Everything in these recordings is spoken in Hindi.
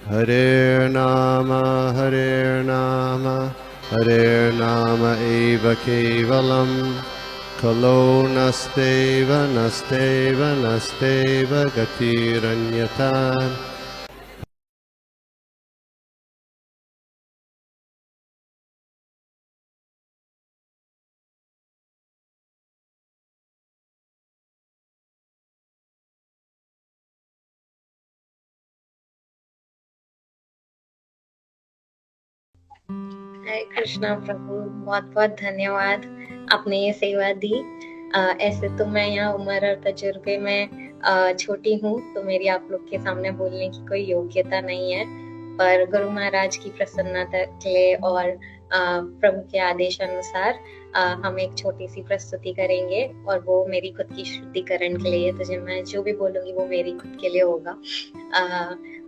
Hare Nama, Hare Nama eva kevalam, Kalo nasteva, nasteva, nasteva gatiranyata. हरे कृष्णा प्रभु, बहुत बहुत धन्यवाद, आपने ये सेवा दी। ऐसे तो मैं यहाँ उम्र और तजुर्बे में छोटी हूँ, तो मेरी आप लोग के सामने बोलने की कोई योग्यता नहीं है, पर गुरु महाराज की प्रसन्नता के लिए और प्रभु के आदेशानुसार हम एक छोटी सी प्रस्तुति करेंगे, और वो मेरी खुद की शुद्धिकरण के लिए, तो मैं जो भी बोलूंगी वो मेरी खुद के लिए होगा।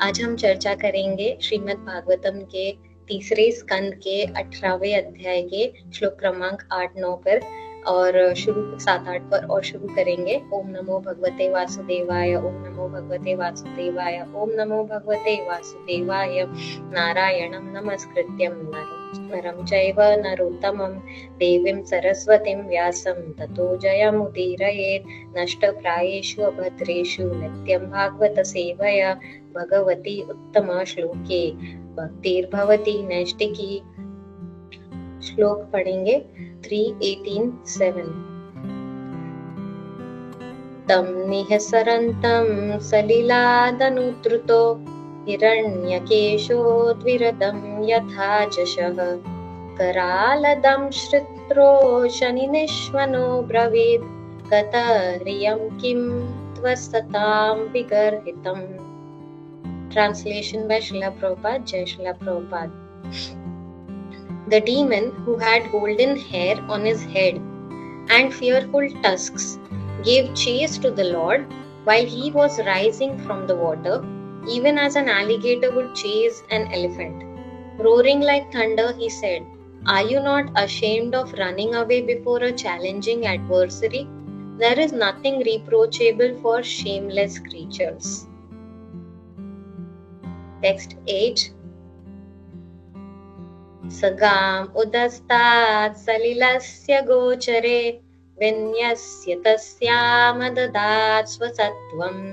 आज हम चर्चा करेंगे श्रीमद् भागवतम के तीसरे स्कंद के 18वें अध्याय के श्लोक क्रमांक 8-9 पर, और शुरू 7-8 पर, और शुरू करेंगे। ओम नमो भगवते वासुदेवाय, ओम नमो भगवते वासुदेवाय, ओम नमो भगवते वासुदेवाय। नारायणं नमस्कृत्यं नरं चैव नरोत्तमं, देवीं सरस्वतीं व्यासं ततो जयमुदीरयेत्। नष्टप्रायेषु अभद्रेषु नित्यं भागवत सेवया, भगवती उत्तम श्लोके भक्तिर्भवती नैष्टिकी। श्लोक पढ़ेंगे 3:18-7। तं निःसरन्तं सलिलादनुद्रुतो हिरण्यकेशो द्विरदं यथा जशः, करालदं श्रुत्रो शनिनिश्वनो ब्रवीद्, कतरियं किं त्वसतां विगर्हितम्। Translation by Srila Prabhupada. Jai Srila Prabhupada. The demon, who had golden hair on his head and fearful tusks, gave chase to the Lord while he was rising from the water, even as an alligator would chase an elephant. Roaring like thunder, he said, "Are you not ashamed of running away before a challenging adversary? There is nothing reproachable for shameless creatures." Text 8. सगाम् उदस्तात् सलिलस्य गोचरे, विन्यस्य तस्यामददात् स्वसत्त्वम्,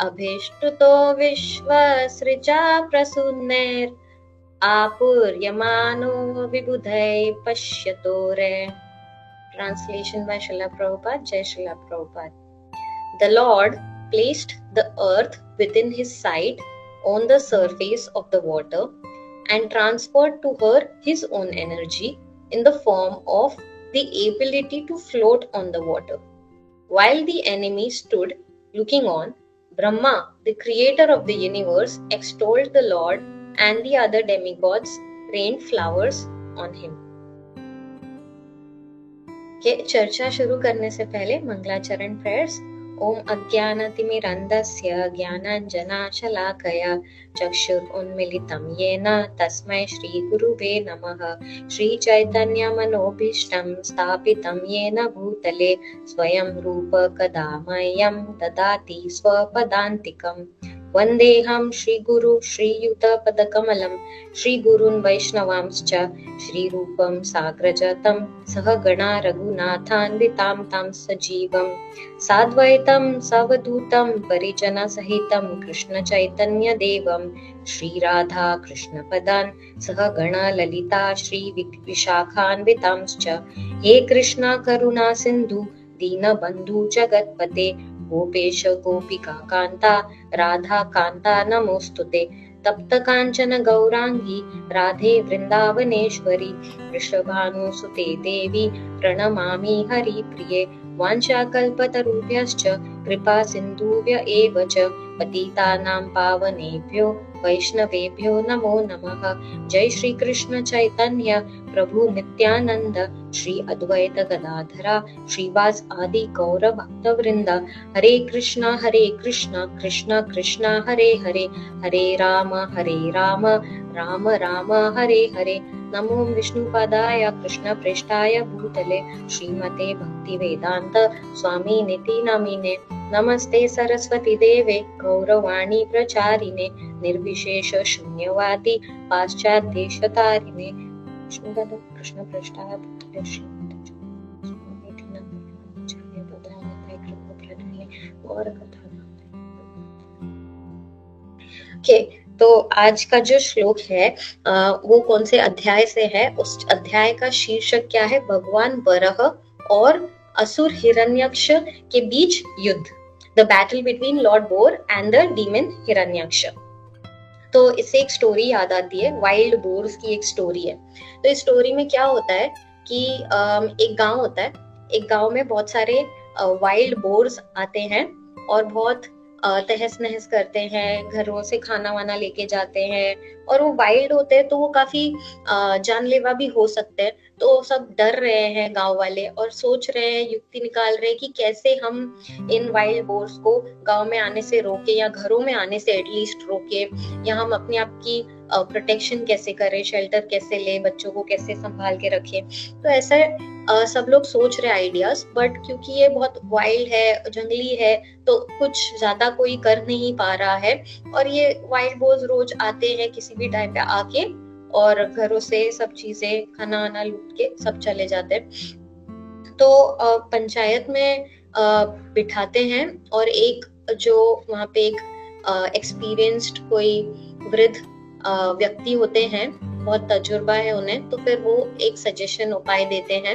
अभिष्टुतो विश्वसृजा प्रसूनेर्, आपूर्यमानो विबुधैः पश्यतो रे. Translation by Srila Prabhupada. Jai Srila Prabhupada. The Lord placed the earth within his sight on the surface of the water and transferred to her his own energy in the form of the ability to float on the water. While the enemy stood looking on, Brahma, the creator of the universe, extolled the Lord, and the other demigods rained flowers on him. चर्चा शुरू करने से पहले मंगलाचरण प्रेयर्स। ओम अज्ञानतिमिरन्धस्य ज्ञानाञ्जनशलाकया चक्षुरुन्मीलितं येन तस्मै श्रीगुरुवे नमः। श्रीचैतन्यमनोभीष्टं स्थापितं येन भूतले स्वयं रूप कदा मह्यं ददाति स्वपदान्तिकम्। वन्देऽहं श्रीगुरु श्रीयुतपदकमलं श्रीगुरून् वैष्णवांश्च श्रीरूपं साग्रजातं सहगणा रघुनाथान्वितां तं सजीवं साद्वैतं सवधूतं परिजनसहितं कृष्णचैतन्यदेवं श्रीराधा कृष्णपदान् सहगणा ललिता श्रीविशाखान्वितांश्च। हे कृष्णा करुणा सिन्धु दीनबन्धु जगत्पते, गोपेश गोपिका कान्ता राधा कान्ता नमोस्तुते। तप्त कांचन गौरांगी राधे वृंदावनेश्वरी, वृषभानुसुते देवी प्रणमामि हरिप्रिये। वाञ्छाकल्पतरुभ्यश्च कृपा सिन्धुभ्य एव च, पतितानां पावनेभ्यो वैष्णवेभ्यो नमो नमः। जय श्री कृष्ण चैतन्य प्रभु नित्यानंद, श्री अद्वैत गदाधरा श्रीवास आदि गौर भक्त वृंद। हरे कृष्णा कृष्ण कृष्ण हरे हरे, हरे राम राम राम हरे हरे। नमो विष्णुपादाय कृष्ण पृष्ठाय भूतले, श्रीमते भक्ति वेदांत स्वामी निति नामिने। नमस्ते सरस्वती देवे गौरवाणी प्रचारिणे निर्विशेष शून्यवादी पाश्चात्य शतारिणे कृष्ण पृष्ठाः ओके, तो आज का जो श्लोक है वो कौन से अध्याय से है? उस अध्याय का शीर्षक क्या है? भगवान वराह और असुर हिरण्यक्ष के बीच युद्ध, the battle between Lord bore and the demon Hiranyaksha. तो इससे एक स्टोरी याद आती है, वाइल्ड बोर्स की एक स्टोरी है। तो इस स्टोरी में क्या होता है कि एक गांव होता है, एक गांव में बहुत सारे वाइल्ड बोर्स आते हैं और बहुत तहस नहस करते हैं, घरों से खाना वाना लेके जाते हैं, और वो वाइल्ड होते हैं तो वो काफी जानलेवा भी हो सकते हैं। तो सब डर रहे हैं गांव वाले और सोच रहे हैं, युक्ति निकाल रहे हैं कि कैसे हम इन वाइल्ड बोर्स को गांव में आने से रोके या घरों में आने से एटलीस्ट रोके, या हम अपने आप की प्रोटेक्शन कैसे करें, शेल्टर कैसे ले, बच्चों को कैसे संभाल के रखें। तो ऐसा सब लोग सोच रहे आइडियाज, बट क्योंकि ये बहुत वाइल्ड है, जंगली है, तो कुछ ज्यादा कोई कर नहीं पा रहा है। और ये वाइल्ड बोर्स रोज आते हैं किसी भी टाइम पे आके और घरों से सब चीजें खाना वाना लूट के सब चले जाते हैं। तो पंचायत में बिठाते हैं और एक जो वहाँ पे एक एक्सपीरियंस्ड कोई वृद्ध व्यक्ति होते हैं, बहुत तजुर्बा है उन्हें, तो फिर वो एक सजेशन उपाय देते हैं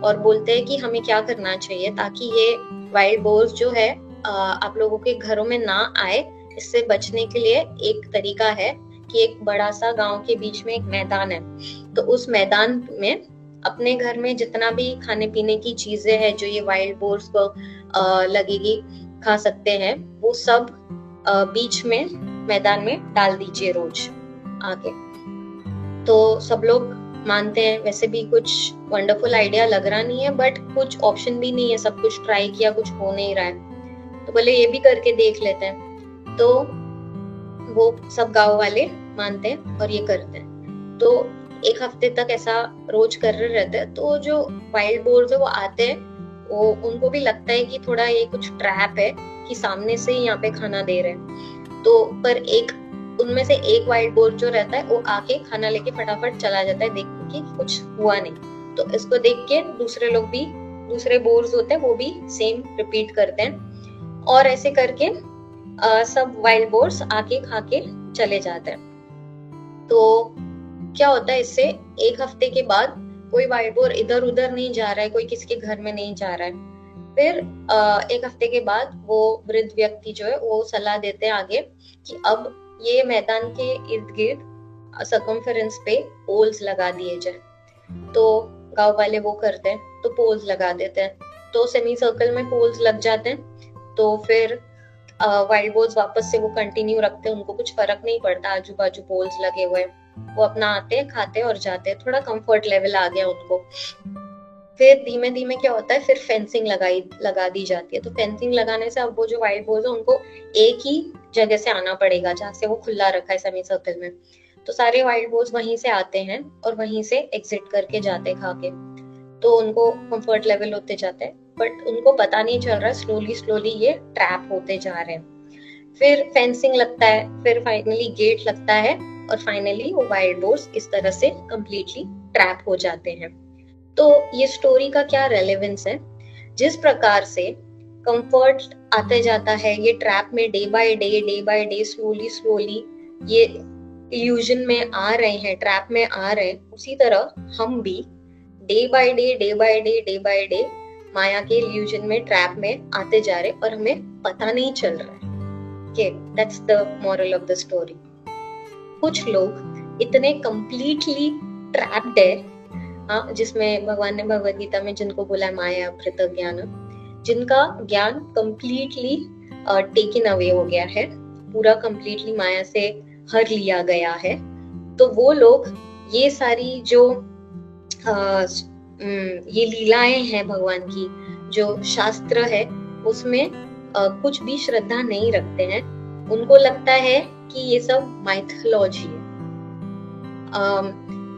और बोलते हैं कि हमें क्या करना चाहिए ताकि ये वाइल्ड बोर्स जो है आप लोगों के घरों में ना आए। इससे बचने के लिए एक तरीका है कि एक बड़ा सा गांव के बीच में एक मैदान है, तो उस मैदान में अपने घर में जितना भी खाने पीने की चीजें हैं जो ये वाइल्ड बोर्स को लगेगी खा सकते हैं, वो सब बीच में मैदान में डाल दीजिए रोज आके। तो सब लोग मानते हैं। वैसे भी कुछ वंडरफुल आइडिया लग रहा नहीं है, बट कुछ ऑप्शन भी नहीं है, सब कुछ ट्राई किया, कुछ हो नहीं रहा है, तो बोले ये भी करके देख लेते हैं। तो वो सब गांव वाले मानते हैं और ये करते हैं। तो एक हफ्ते तक ऐसा रोज कर रहे रहते हैं। तो जो वाइल्ड बोर्स है वो आते हैं, वो उनको भी लगता है कि थोड़ा ये कुछ ट्रैप है कि सामने से ही यहाँ पे खाना दे रहे हैं। तो पर एक उनमें से एक वाइल्ड बोर जो रहता है वो आके खाना लेके फटाफट चला जाता है, देख के कुछ हुआ नहीं। तो इसको देख के दूसरे लोग भी, दूसरे बोर्स होते हैं वो भी सेम रिपीट करते हैं, और ऐसे करके सब वाइल्ड बोर्स आके खा के चले जाते हैं। तो क्या होता है इससे, एक हफ्ते के बाद कोई वाइल्ड बोर इधर उधर नहीं जा रहा है, कोई किसी के घर में नहीं जा रहा है। फिर एक हफ्ते के बाद वो वृद्ध व्यक्ति जो है वो सलाह देते हैं आगे कि अब ये मैदान के इर्द गिर्द सर्कमफेरेंस पे पोल्स लगा दिए जाए। तो गांव वाले वो करते हैं, तो पोल्स लगा देते हैं, तो सेमी सर्कल में पोल्स लग जाते हैं। तो फिर वाइल्ड बोर्स वापस से वो कंटिन्यू रखते हैं, उनको कुछ फर्क नहीं पड़ता, आजू बाजू पोल्स लगे हुए, वो अपना आते हैं, खाते हैं और जाते हैं। थोड़ा कंफर्ट लेवल आ गया उनको। फिर धीमे धीमे क्या होता है, फिर फेंसिंग लगा दी जाती है। तो फेंसिंग लगाने से अब वो जो वाइल्ड बोर्स है उनको एक ही जगह से आना पड़ेगा जहाँ से वो खुला रखा है सेमी सर्कल में। तो सारे वाइल्ड बोर्स वहीं से आते हैं और वहीं से एग्जिट करके जाते खा के। तो उनको कंफर्ट लेवल होते जाते हैं, बट उनको पता नहीं चल रहा, स्लोली स्लोली ये ट्रैप होते जा रहे हैं। फिर फेंसिंग लगता है, फिर फाइनली गेट लगता है, और फाइनली वो वाइल्ड बोर्स इस तरह से कंप्लीटली ट्रैप हो जाते हैं। तो ये स्टोरी का क्या रेलेवेंस है, जिस प्रकार से कंफर्ट आते जाता है ये ट्रैप में, day by day slowly slowly ये इल्यूजन में आ रहे हैं, ट्रैप में आ रहे हैं, उसी तरह हम भी डे बाय डे माया के इल्यूजन में, ट्रैप में आते जा रहे और हमें पता नहीं चल रहा है। Okay, that's the moral of the story. कुछ लोग इतने completely trapped है, हाँ, जिसमें भगवान ने भगवद गीता में जिनको बोला है माया अभृत ज्ञान, जिनका ज्ञान completely taken away हो गया है, पूरा completely माया से हर लिया गया है। तो वो लोग ये सारी जो ये लीलाएं हैं भगवान की, जो शास्त्र है उसमें कुछ भी श्रद्धा नहीं रखते हैं। उनको लगता है कि ये सब माइथोलॉजी है।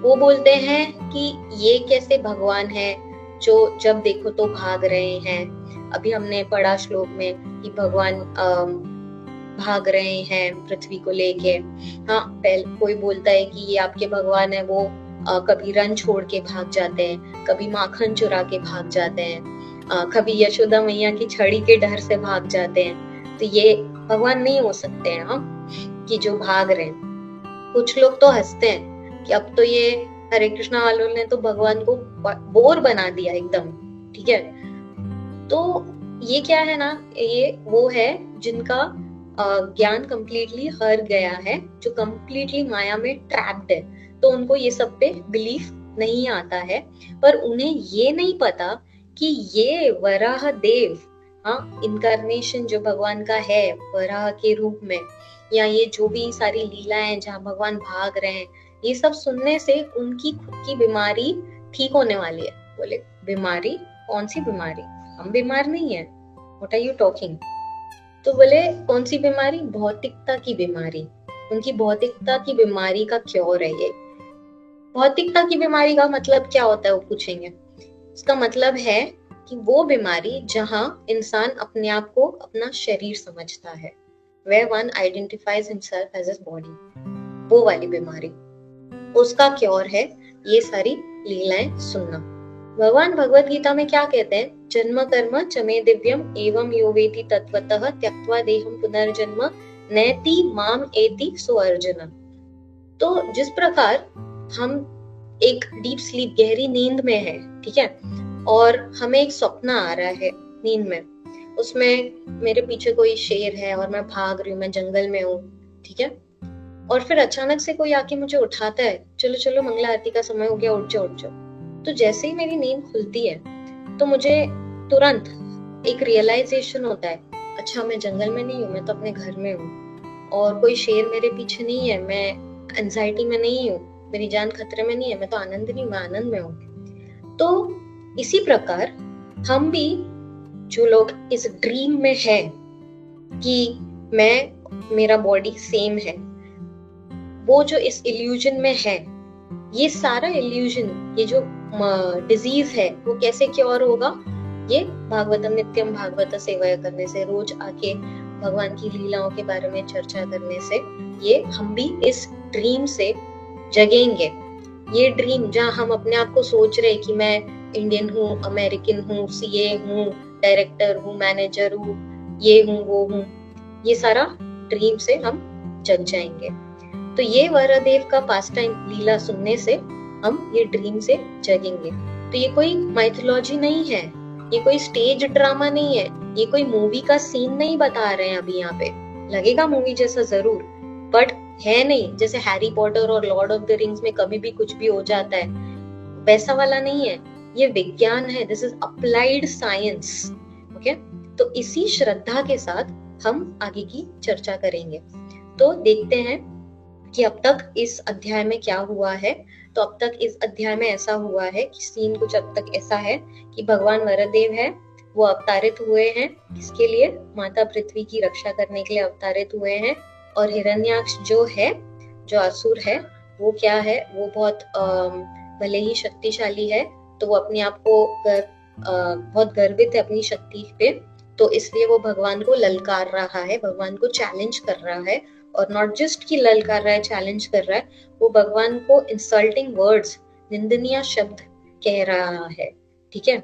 वो बोलते हैं कि ये कैसे भगवान है जो जब देखो तो भाग रहे हैं, अभी हमने पढ़ा श्लोक में कि भगवान भाग रहे हैं पृथ्वी को लेके। हाँ, पहले कोई बोलता है कि ये आपके भगवान है, वो कभी रन छोड़ के भाग जाते हैं, कभी माखन चुरा के भाग जाते हैं, कभी यशोदा मैया की छड़ी के डर से भाग जाते हैं। तो ये भगवान नहीं हो सकते हैं हाँ, कि जो भाग रहे हैं। कुछ लोग तो हंसते हैं कि अब तो ये हरे कृष्णा वालों ने तो भगवान को बोर बना दिया एकदम, ठीक है। तो ये क्या है ना, ये वो है जिनका ज्ञान कंप्लीटली हर गया है, जो कंप्लीटली माया में ट्रैप्ड है, तो उनको ये सब पे बिलीफ नहीं आता है। पर उन्हें ये नहीं पता कि ये वराह देव, हाँ, इनकारनेशन जो भगवान का है वराह के रूप में, या ये जो भी सारी लीलाएं जहाँ भगवान भाग रहे हैं, ये सब सुनने से उनकी खुद की बीमारी ठीक होने वाली है। बोले बीमारी? कौन सी बीमारी? हम बीमार नहीं है, व्हाट आर यू टॉकिंग? तो बोले कौन सी बीमारी? भौतिकता की बीमारी। उनकी भौतिकता की बीमारी का क्योर है ये। भौतिकता की बीमारी का मतलब क्या होता है वो पूछेंगे। इसका मतलब है कि वो बीमारी जहां इंसान अपने आप को अपना शरीर समझता है, where one identifies himself as his body, वो वाली बीमारी, उसका क्योर है ये सारी लीलाएं सुनना। भगवान भगवत गीता में क्या कहते हैं? जन्म कर्म चमे दिव्यम एवं यो वेति तत्वतः त्यक्त्वा देहम पुनर्जन्म नैति माम एति सो अर्जुन। तो जिस प्रकार हम एक डीप स्लीप, गहरी नींद में है, ठीक है, और हमें एक स्वप्न आ रहा है नींद में, उसमें मेरे पीछे कोई शेर है और मैं भाग रही हूँ, मैं जंगल में हूँ, ठीक है, और फिर अचानक से कोई आके मुझे उठाता है, चलो चलो मंगला आरती का समय हो गया, उठ जाओ उठ जाओ। तो जैसे ही मेरी नींद खुलती है तो मुझे तुरंत एक रियलाइजेशन होता है, अच्छा मैं जंगल में नहीं हूँ, मैं तो अपने घर में हूँ, और कोई शेर मेरे पीछे नहीं है, मैं एंजाइटी में नहीं हूँ, मेरी जान खतरे में नहीं है, मैं तो आनंद नहीं, मैं आनंद में हूँ। तो इसी प्रकार हम भी, जो लोग इस ड्रीम में है कि मेरा बॉडी सेम है, वो जो इस इल्यूजन में है, ये सारा इल्यूजन, ये जो डिजीज है, वो कैसे क्योर होगा? ये भागवतम नित्यम भागवत सेवा करने से, रोज आके भगवान की लीलाओं के बारे में चर्चा करने से, ये हम भी इस ड्रीम से जगेंगे। ये ड्रीम जहाँ हम अपने आप को सोच रहे कि मैं इंडियन हूँ, अमेरिकन हूँ, सीए हूँ, डायरेक्टर हूँ, मैनेजर हूँ, ये हूँ वो हूँ, ये सारा ड्रीम से हम जग जाएंगे। तो ये वरदेव का पास टाइम लीला सुनने से हम ये ड्रीम से जगेंगे। तो ये कोई माइथोलॉजी नहीं है, ये कोई स्टेज ड्रामा नहीं है, ये कोई मूवी का सीन नहीं बता रहे हैं अभी यहाँ पे। लगेगा मूवी जैसा जरूर, बट है नहीं। जैसे हैरी पॉटर और लॉर्ड ऑफ द रिंग्स में कभी भी कुछ भी हो जाता है, वैसा वाला नहीं है। ये विज्ञान है, this is applied science. Okay, तो इसी श्रद्धा के साथ हम आगे की चर्चा करेंगे। तो देखते हैं कि अब तक इस अध्याय में क्या हुआ है। तो अब तक इस अध्याय में ऐसा हुआ है कि सीन कुछ अब तक ऐसा है कि भगवान वरदेव है, वो अवतारित हुए हैं। किसके लिए? माता पृथ्वी की रक्षा करने के लिए अवतारित हुए हैं। और हिरण्याक्ष जो है, जो असुर है, वो क्या है? वो बहुत भले ही शक्तिशाली है, तो वो अपने आप को बहुत गर्वित है अपनी शक्ति पे, तो इसलिए वो भगवान को ललकार रहा है, भगवान को चैलेंज कर रहा है। और नॉट जस्ट कि ललकार रहा है, चैलेंज कर रहा है, वो भगवान को इंसल्टिंग वर्ड्स, निंदनीय शब्द कह रहा है, ठीक है।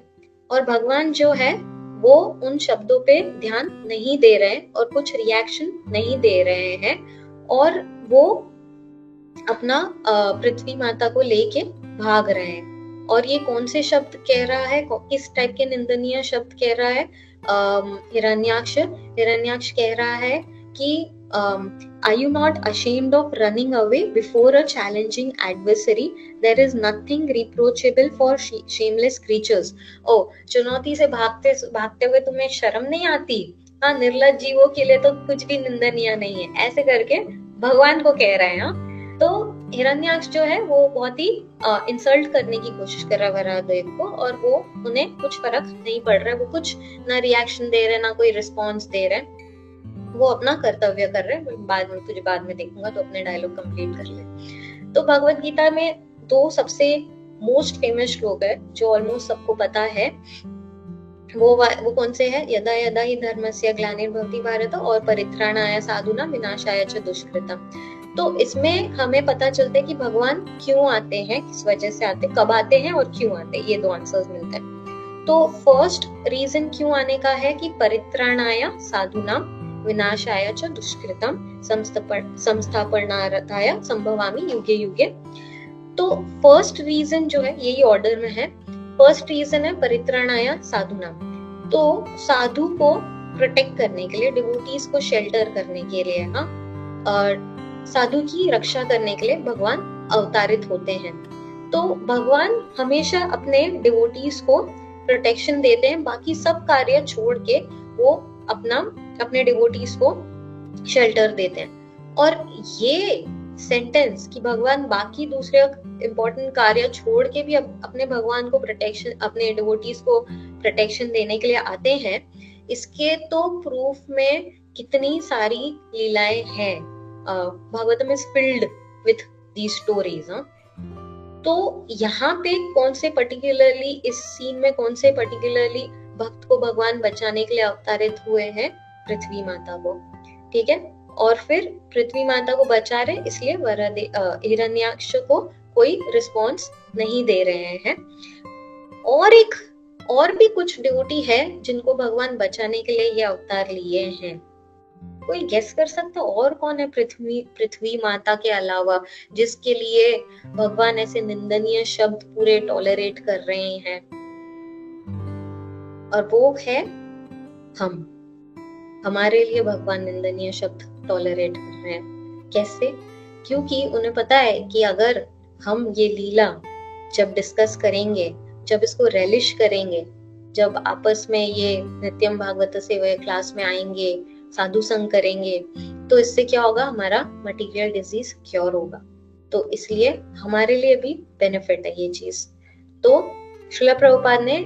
और भगवान जो है वो उन शब्दों पे ध्यान नहीं दे रहे हैं और कुछ रिएक्शन नहीं दे रहे हैं, और वो अपना पृथ्वी माता को लेके भाग रहे हैं। और ये कौन से शब्द कह रहा है, किस टाइप के निंदनीय शब्द कह रहा है? हिरण्याक्ष कह रहा है कि are you not ashamed of running away before a challenging adversary? There is nothing reproachable for shameless creatures. Oh, चुनौती से भागते हुए तुम्हें शर्म नहीं आती? हाँ, निर्लज्ज जीवों के लिए तो कुछ भी निंदनीय नहीं है, ऐसे करके भगवान को कह रहे हैं। तो हिरण्याक्ष जो है वो बहुत ही इंसल्ट करने की कोशिश कर रहा है वराहदेव को, और वो उन्हें कुछ फर्क नहीं पड़ रहा है, वो कुछ ना रिएक्शन दे रहे, ना कोई रिस्पॉन्स दे रहे, वो अपना कर्तव्य कर रहे हैं। बाद में तुझे बाद में देखूंगा, तो अपने डायलॉग कंप्लीट कर ले। तो भगवत गीता में दो सबसे मोस्ट फेमस श्लोक है जो ऑलमोस्ट सबको पता है। वो कौन से है? यदा यदा हि धर्मस्य ग्लानिर्भवति भारत और परित्राणाय साधूनां विनाशाय च दुष्कृतम्। तो इसमें हमें पता चलता है कि भगवान क्यों आते हैं, किस वजह से आते, कब आते हैं और क्यों आते हैं, ये दो आंसर्स मिलते हैं। तो फर्स्ट रीजन क्यों आने का है कि परित्राणाय साधूनां विनाशाय च दुष्कृतम् संस्थापनार्थाय संभवामि युगे युगे। तो फर्स्ट रीजन जो है, यही ऑर्डर में है, फर्स्ट रीजन है परित्राणाय साधूनां। तो साधु को प्रोटेक्ट करने के लिए, डिवोटीज को शेल्टर करने के लिए, हाँ, और साधु की रक्षा करने के लिए भगवान अवतारित होते हैं। तो भगवान हमेशा अपने डिवोटीज को प्रोटेक्शन देते हैं, बाकी सब कार्य छोड़ के वो अपने डिवोटीज को शेल्टर देते हैं। और ये सेंटेंस कि भगवान बाकी दूसरे इंपॉर्टेंट कार्य छोड़ के भी अपने भगवान को प्रोटेक्शन, अपने डिवोटीज को प्रोटेक्शन देने के लिए आते हैं, इसके तो प्रूफ में कितनी सारी लीलाएं हैं। Bhagavatam is filled with these stories. तो यहाँ पे कौन से पर्टिकुलरली, इस सीन में कौन से पर्टिकुलरली भक्त को भगवान बचाने के लिए अवतारित हुए हैं? पृथ्वी माता को, ठीक है। और फिर पृथ्वी माता को बचा रहे, इसलिए हिरण्याक्ष को कोई रिस्पॉन्स नहीं दे रहे हैं। और भी कुछ डिवोटी है जिनको भगवान बचाने के लिए ये अवतार लिए हैं। कोई गेस कर सकता और कौन है पृथ्वी माता के अलावा जिसके लिए भगवान ऐसे निंदनीय शब्द पूरे टॉलरेट कर रहे हैं? और वो है हम। हमारे लिए भगवान निंदनीय शब्द टॉलरेट कर रहे हैं। कैसे? क्योंकि उन्हें पता है कि अगर हम ये लीला जब डिस्कस करेंगे, जब इसको रेलिश करेंगे, जब आपस में ये नित्यम भागवत सेवा क्लास में आएंगे, साधु संग करेंगे, तो इससे क्या होगा? हमारा मटेरियल डिजीज क्योर होगा। तो इसलिए हमारे लिए भी बेनिफिट है ये चीज। तो श्रील प्रभुपाद ने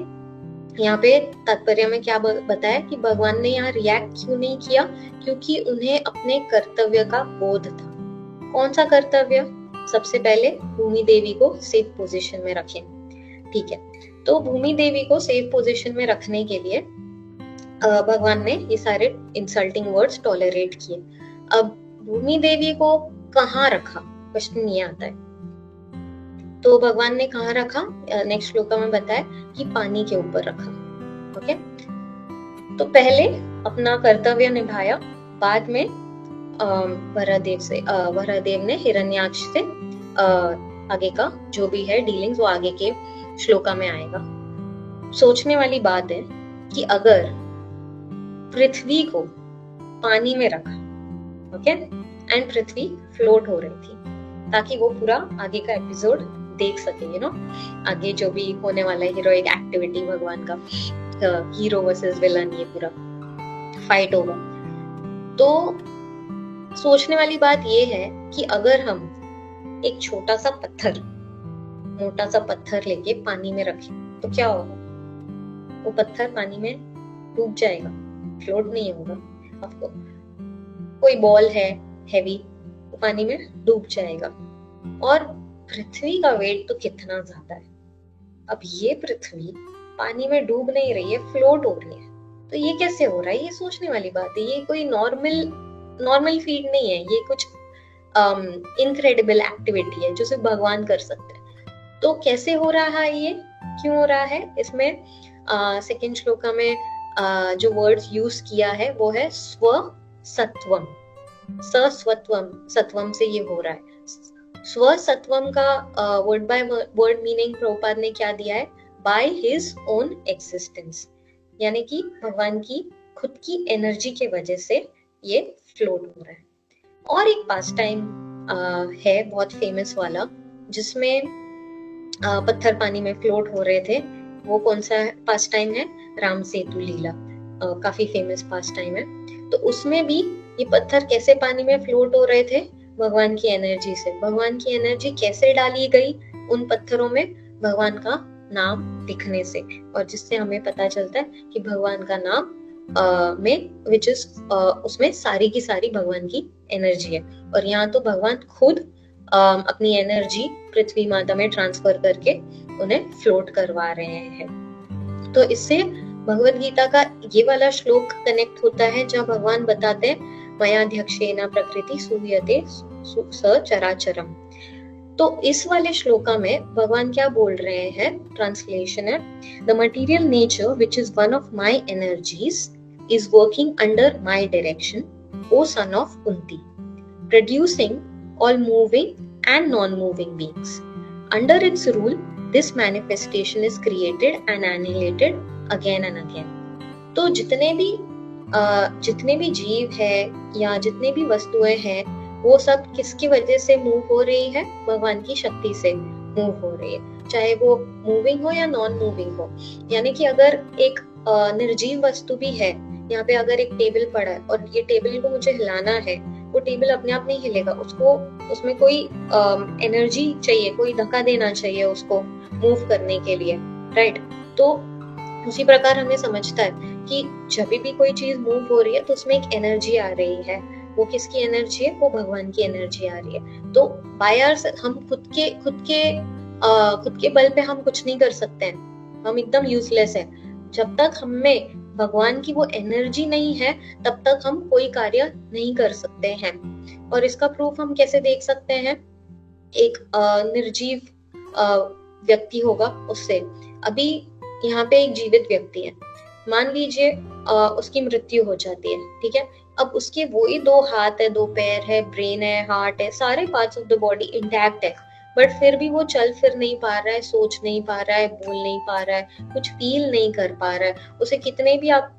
यहाँ पे तात्पर्य में क्या बताया कि भगवान ने यहाँ रिएक्ट क्यों नहीं किया? क्योंकि उन्हें अपने कर्तव्य का बोध था। कौन सा कर्तव्य? सबसे पहले भूमि देवी को सेफ पोजीशन में रखें, ठीक है। तो भूमि देवी को सेफ पोजीशन में रखने के लिए भगवान ने ये सारे इंसल्टिंग वर्ड्स टॉलरेट किए। अब भूमि देवी को कहाँ रखा? क्वेश्चन ये आता है। तो भगवान ने कहाँ रखा? नेक्स्ट श्लोक में बताया कि पानी के ऊपर रखा, ओके। तो पहले अपना कर्तव्य निभाया, बाद में वराहदेव ने हिरण्याक्ष से आगे का जो भी है डीलिंग्स वो आगे के श्लोका में आएगा। सोचने वाली बात है कि अगर पृथ्वी को पानी में रखा, ओके, एंड पृथ्वी फ्लोट हो रही थी ताकि वो पूरा आगे का एपिसोड देख सके, यू नो, आगे जो भी होने वाला है हीरोइक एक्टिविटी भगवान का, हीरो वर्सेस विलन, ये पूरा फाइट होगा। तो सोचने वाली बात ये है कि अगर हम एक छोटा सा पत्थर, मोटा सा पत्थर लेके पानी में रखें तो क्या होगा? वो पत्थर पानी में डूब जाएगा, फ्लोट नहीं होगा। आपको कोई बॉल है हैवी, वो पानी में डूब जाएगा। और पृथ्वी का वेट तो कितना ज्यादा है। अब ये पृथ्वी पानी में डूब नहीं रही है, फ्लोट हो रही है, तो ये कैसे हो रहा है? ये सोचने वाली बात है। ये कोई नॉर्मल फीड नहीं है, ये कुछ इनक्रेडिबल एक्टिविटी है जो सिर्फ भगवान कर सकते हैं। तो कैसे हो रहा है ये? क्यों हो रहा है? इसमें सेकंड श्लोका में जो वर्ड्स यूज किया है वो है स्वसत्वम। सत्वम से ये हो रहा है। स्वसत्वम का word by word meaning Prabhupada ने क्या दिया है? बाय हिज ओन एक्सिस्टेंस, यानी कि भगवान की खुद की एनर्जी के वजह से ये फ्लोट हो रहा है। और एक पास टाइम है बहुत फेमस वाला, जिसमें पत्थर पानी में फ्लोट हो रहे थे। वो कौन सा पास टाइम है? राम सेतु लीला, काफी फेमस पास टाइम है। तो उसमें भी ये पत्थर कैसे पानी में फ्लोट हो रहे थे? भगवान की एनर्जी से। भगवान की एनर्जी कैसे डाली गई उन पत्थरों में? भगवान का नाम लिखने से, और जिससे हमें पता चलता है कि भगवान का नाम में विच इज उसमें सारी की सारी भगवान की एनर्जी है। और यहाँ तो भगवान खुद अपनी एनर्जी पृथ्वी माता में ट्रांसफर करके उन्हें फ्लोट करवा रहे हैं। तो इससे भगवत गीता का ये वाला श्लोक कनेक्ट होता है जहाँ भगवान बताते हैं मयाध्यक्षेन प्रकृति सूयते सचराचरम। तो इस वाले श्लोका में भगवान क्या बोल रहे हैं, ट्रांसलेशन है, the material nature which is one of my energies is working under my direction, O son of Kunti, producing all moving and non-moving beings. Under its rule, this manifestation is created and annihilated again and again. तो जितने भी जीव है या जितने भी वस्तुएं हैं, वो सब किसकी वजह से मूव हो रही है, भगवान की शक्ति से मूव हो रही है, चाहे वो मूविंग हो या नॉन मूविंग हो। यानी कि अगर एक निर्जीव वस्तु भी है, यहाँ पे अगर एक टेबल पड़ा है और ये टेबल को मुझे हिलाना है, वो टेबल अपने आप नहीं हिलेगा, उसको उसमें कोई एनर्जी चाहिए, कोई धक्का देना चाहिए उसको मूव करने के लिए, राइट। तो उसी प्रकार हमें समझता है कि जब भी कोई चीज मूव हो रही है तो उसमें एक एनर्जी आ रही है। वो किसकी एनर्जी है, वो भगवान की एनर्जी आ रही है। तो बाय हम खुद के बल पे हम कुछ नहीं कर सकते हैं, हम एकदम यूजलेस है। जब तक हमें भगवान की वो एनर्जी नहीं है तब तक हम कोई कार्य नहीं कर सकते हैं। और इसका प्रूफ हम कैसे देख सकते हैं, एक निर्जीव व्यक्ति होगा, उससे अभी यहाँ पे एक जीवित व्यक्ति है, मान लीजिए उसकी मृत्यु हो जाती है, ठीक है। अब उसके वही 2 हाथ है, 2 पैर है, ब्रेन है, हार्ट है, सारे parts of the body intact है, बट फिर भी वो चल फिर नहीं पा रहा है, सोच नहीं पा रहा है, बोल नहीं पा रहा है, कुछ फील नहीं कर पा रहा है। उसे कितने भी आप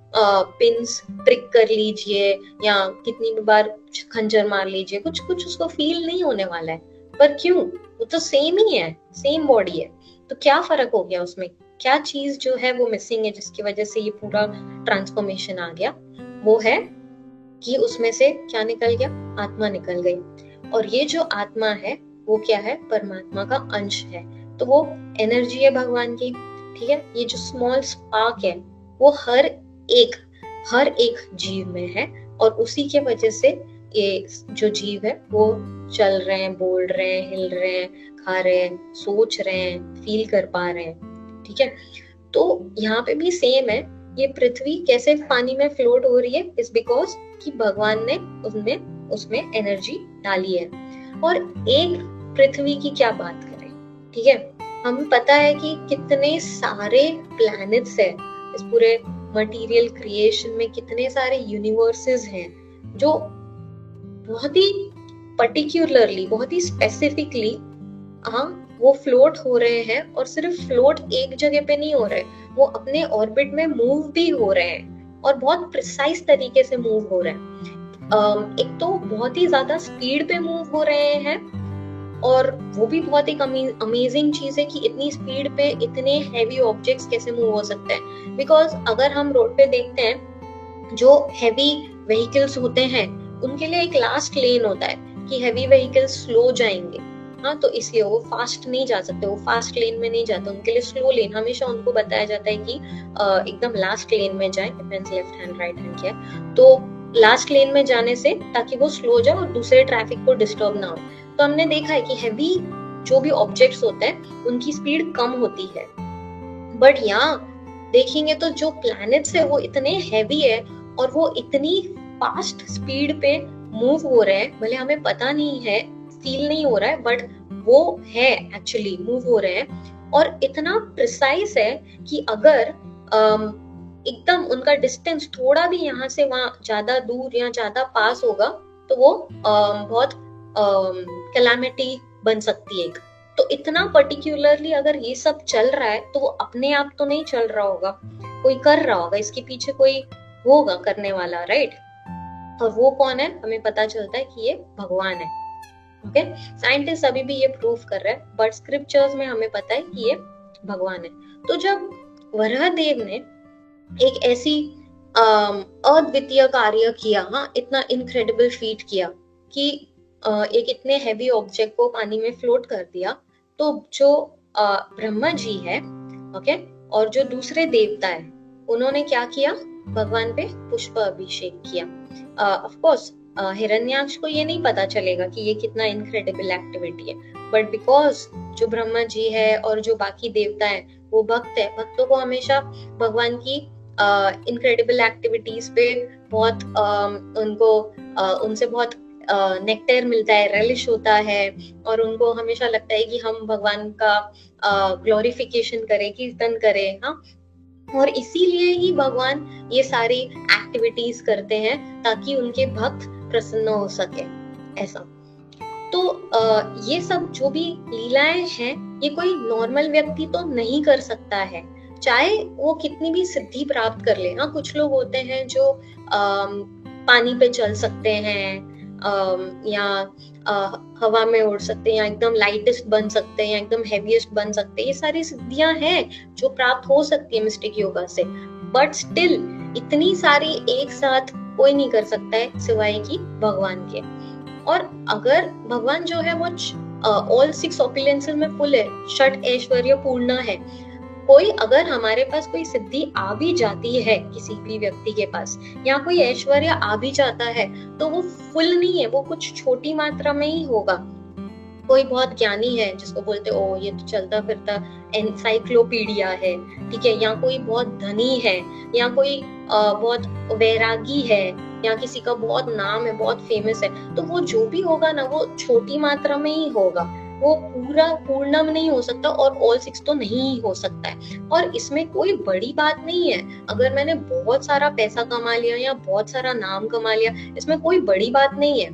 पिंस प्रिक कर लीजिए या कितनी भी बार खंजर मार लीजिए, कुछ उसको फील नहीं होने वाला है। पर क्यों, वो तो सेम ही है, सेम बॉडी है। तो क्या फर्क हो गया उसमें, क्या चीज जो है वो मिसिंग है जिसकी वजह से ये पूरा ट्रांसफॉर्मेशन आ गया, वो है कि उसमें से क्या निकल गया, आत्मा निकल गई। और ये जो आत्मा है वो क्या है, परमात्मा का अंश है। तो वो एनर्जी है भगवान की, ठीक है। ये जो स्मॉल स्पार्क है वो हर एक जीव में है, और उसी के वजह से ये जो जीव है वो चल रहे हैं, बोल रहे हैं, हिल रहे हैं, खा रहे हैं, सोच रहे हैं, फील कर पा रहे हैं, ठीक है। तो यहाँ पे भी सेम है, ये पृथ्वी कैसे पानी में फ्लोट हो रही है, इज बिकॉज कि भगवान ने उसमें एनर्जी डाली है। और एक पृथ्वी की क्या बात करें, ठीक है, हमें पता है कि कितने सारे प्लैनेट्स है इस पूरे मटेरियल क्रिएशन में, कितने सारे यूनिवर्सेस हैं जो बहुत ही पर्टिकुलरली, बहुत ही स्पेसिफिकली वो फ्लोट हो रहे हैं। और सिर्फ फ्लोट एक जगह पे नहीं हो रहे, वो अपने ऑर्बिट में मूव भी हो रहे हैं और बहुत प्रिसाइज तरीके से मूव हो रहे हैं। एक तो बहुत ही ज्यादा स्पीड पे मूव हो रहे हैं, और वो भी बहुत एक अमेजिंग चीज है कि इतनी स्पीड पे इतने हैवी ऑब्जेक्ट्स कैसे मूव हो सकते हैं। बिकॉज अगर हम रोड पे देखते हैं, जो हैवी व्हीकल्स होते हैं उनके लिए एक लास्ट लेन होता है कि हैवी व्हीकल्स स्लो जाएंगे, हाँ, तो इसलिए वो फास्ट नहीं जा सकते, वो फास्ट लेन में नहीं जाते, उनके लिए स्लो लेन हमेशा उनको बताया जाता है कि एकदम लास्ट लेन में जाए, depends left hand right hand क्या है, तो लास्ट लेन में जाने से ताकि वो स्लो जाए और दूसरे ट्रैफिक को डिस्टर्ब ना हो। तो हमने देखा है कि हैवी जो भी ऑब्जेक्ट्स होते हैं उनकी स्पीड कम होती है, बट यहाँ देखेंगे तो जो प्लैनेट्स है वो इतने हैवी है और वो इतनी फास्ट स्पीड पे मूव हो रहे हैं, भले हमें पता नहीं है, फील नहीं हो रहा है, बट वो है एक्चुअली मूव हो रहे हैं। और इतना प्रिसाइज है कि अगर एकदम उनका डिस्टेंस थोड़ा भी यहाँ से वहां ज्यादा दूर या ज्यादा पास होगा तो वो बहुत कैलामिटी बन सकती है। तो इतना पर्टिकुलरली अगर ये सब चल रहा है तो वो अपने आप तो नहीं चल रहा होगा, कोई कर रहा होगा, इसके पीछे कोई होगा करने वाला, राइट। और वो कौन है, हमें पता चलता है कि ये भगवान है। ओके, साइंटिस्ट अभी भी ये प्रूव कर रहे हैं, बट स्क्रिप्चर्स में हमें पता है कि ये भगवान है। तो जब वराहदेव ने एक ऐसी अद्वितीय कार्य किया, हाँ, इतना इनक्रेडिबल फीट किया कि एक इतने हैवी ऑब्जेक्ट को पानी में फ्लोट कर दिया, तो जो ब्रह्मा जी है, ओके, और जो दूसरे देवता है, उन्होंने क्या किया, भगवान पे पुष्प अभिषेक किया। ऑफ कोर्स हिरण्याक्ष को ये नहीं पता चलेगा कि ये कितना इनक्रेडिबल एक्टिविटी है, बट बिकॉज जो ब्रह्मा जी है और जो बाकी देवता है वो भक्त है, भक्तों को हमेशा भगवान की इनक्रेडिबल एक्टिविटीज पे बहुत उनसे बहुत नेक्टर मिलता है, रेलिश होता है, और उनको हमेशा लगता है कि हम भगवान का ग्लोरिफिकेशन करें, कीर्तन करें। हाँ, और इसीलिए ही भगवान ये सारी एक्टिविटीज करते हैं ताकि उनके भक्त प्रसन्न हो सके, ऐसा। तो ये सब जो भी लीलाएं हैं, ये कोई नॉर्मल व्यक्ति तो नहीं कर सकता है, चाहे वो कितनी भी सिद्धि प्राप्त कर ले। हाँ, कुछ लोग होते हैं जो पानी पे चल सकते हैं, या हवा में उड़ सकते हैं, या एकदम लाइटेस्ट बन सकते हैं, या एकदम हेवीएस्ट बन सकते हैं। ये सारी सिद्धियां हैं जो प्राप्त हो सकती है मिस्टिक योगा से, बट स्टिल इतनी सारी एक साथ कोई नहीं कर सकता है सिवाय कि भगवान के। और अगर भगवान जो है वो ऑल 6 ऑपुलेंसेस में फुल है, षट ऐश्वर्य पूर्ण है, कोई अगर हमारे पास कोई सिद्धि आ भी जाती है किसी भी व्यक्ति के पास, या कोई ऐश्वर्य आ भी जाता है, तो वो फुल नहीं है, वो कुछ छोटी मात्रा में ही होगा। कोई बहुत ज्ञानी है जिसको बोलते ओ ये तो चलता फिरता एनसाइक्लोपीडिया है, ठीक है, या कोई बहुत धनी है, या कोई बहुत वैरागी है, या किसी का बहुत नाम है, बहुत फेमस है, तो वो जो भी होगा ना वो छोटी मात्रा में ही होगा, वो पूरा पूर्णम नहीं हो सकता, और ऑल 6 तो नहीं हो सकता है। और इसमें कोई बड़ी बात नहीं है अगर मैंने बहुत सारा पैसा कमा लिया या बहुत सारा नाम कमा लिया, इसमें कोई बड़ी बात नहीं है।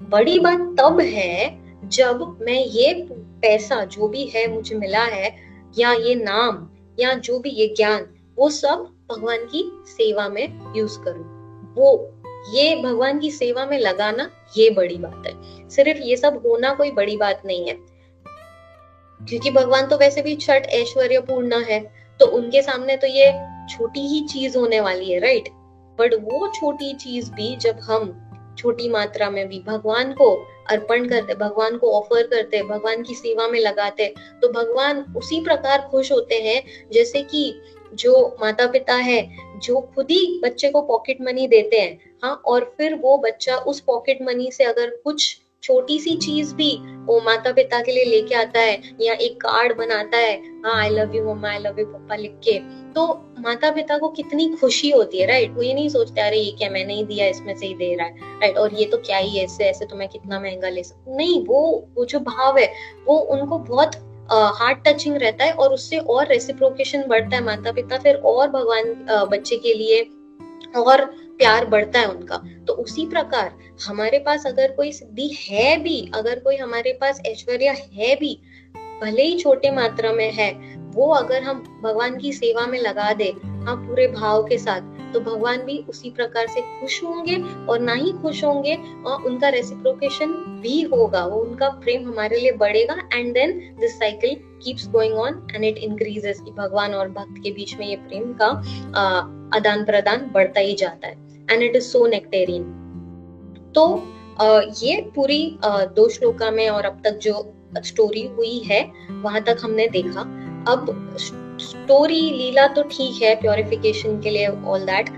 बड़ी बात तब है जब मैं ये पैसा जो भी है मुझे मिला है, या ये नाम, या जो भी ये ज्ञान, वो सब भगवान की सेवा में यूज करूं। वो ये भगवान की सेवा में लगाना, ये बड़ी बात है। सिर्फ ये सब होना कोई बड़ी बात नहीं है, क्योंकि भगवान तो वैसे भी षट ऐश्वर्य पूर्ण है, तो उनके सामने तो ये छोटी ही चीज होने वाली है, राइट। बट वो छोटी चीज भी जब हम छोटी मात्रा में भी भगवान को अर्पण करते, भगवान को ऑफर करते, भगवान की सेवा में लगाते, तो भगवान उसी प्रकार खुश होते हैं जैसे कि जो माता पिता है जो खुद ही बच्चे को पॉकेट मनी देते हैं। हाँ, और फिर वो बच्चा उस पॉकेट मनी से अगर कुछ छोटी सी चीज भी वो माता पिता के लिए लेके आता है, या एक कार्ड बनाता है, हाँ आई लव यू मम्मा, आई लव यू पापा लिख के, तो माता पिता को कितनी खुशी होती है, राइट। वो ये नहीं सोचते अरे ये क्या मैंने ही दिया, इसमें से ही दे रहा है, राइट, और ये तो क्या ही है, ऐसे ऐसे तो मैं कितना महंगा ले सकता। नहीं, वो जो भाव है वो उनको बहुत हार्ट टचिंग रहता है, और उससे और रेसिप्रोकेशन बढ़ता है माता पिता, फिर और भगवान बच्चे के लिए और प्यार बढ़ता है उनका। तो उसी प्रकार हमारे पास अगर कोई सिद्धि है भी, अगर कोई हमारे पास ऐश्वर्य है भी, भले ही छोटे मात्रा में है, वो अगर हम भगवान की सेवा में लगा दे, हाँ पूरे भाव के साथ, तो भगवान भी उसी प्रकार से खुश होंगे, और ना ही खुश होंगे और उनका रेसिप्रोकेशन भी होगा, वो उनका प्रेम हमारे लिए बढ़ेगा, and then this cycle keeps going on and it increases, कि भगवान और भक्त के बीच में ये प्रेम का आदान प्रदान बढ़ता ही जाता है, and it is so nectarean. तो ये पूरी 2 श्लोका में और अब तक जो स्टोरी हुई है वहां तक हमने देखा। अब स्टोरी लीला तो ठीक है प्योरिफिकेशन के लिए, ऑल दैट,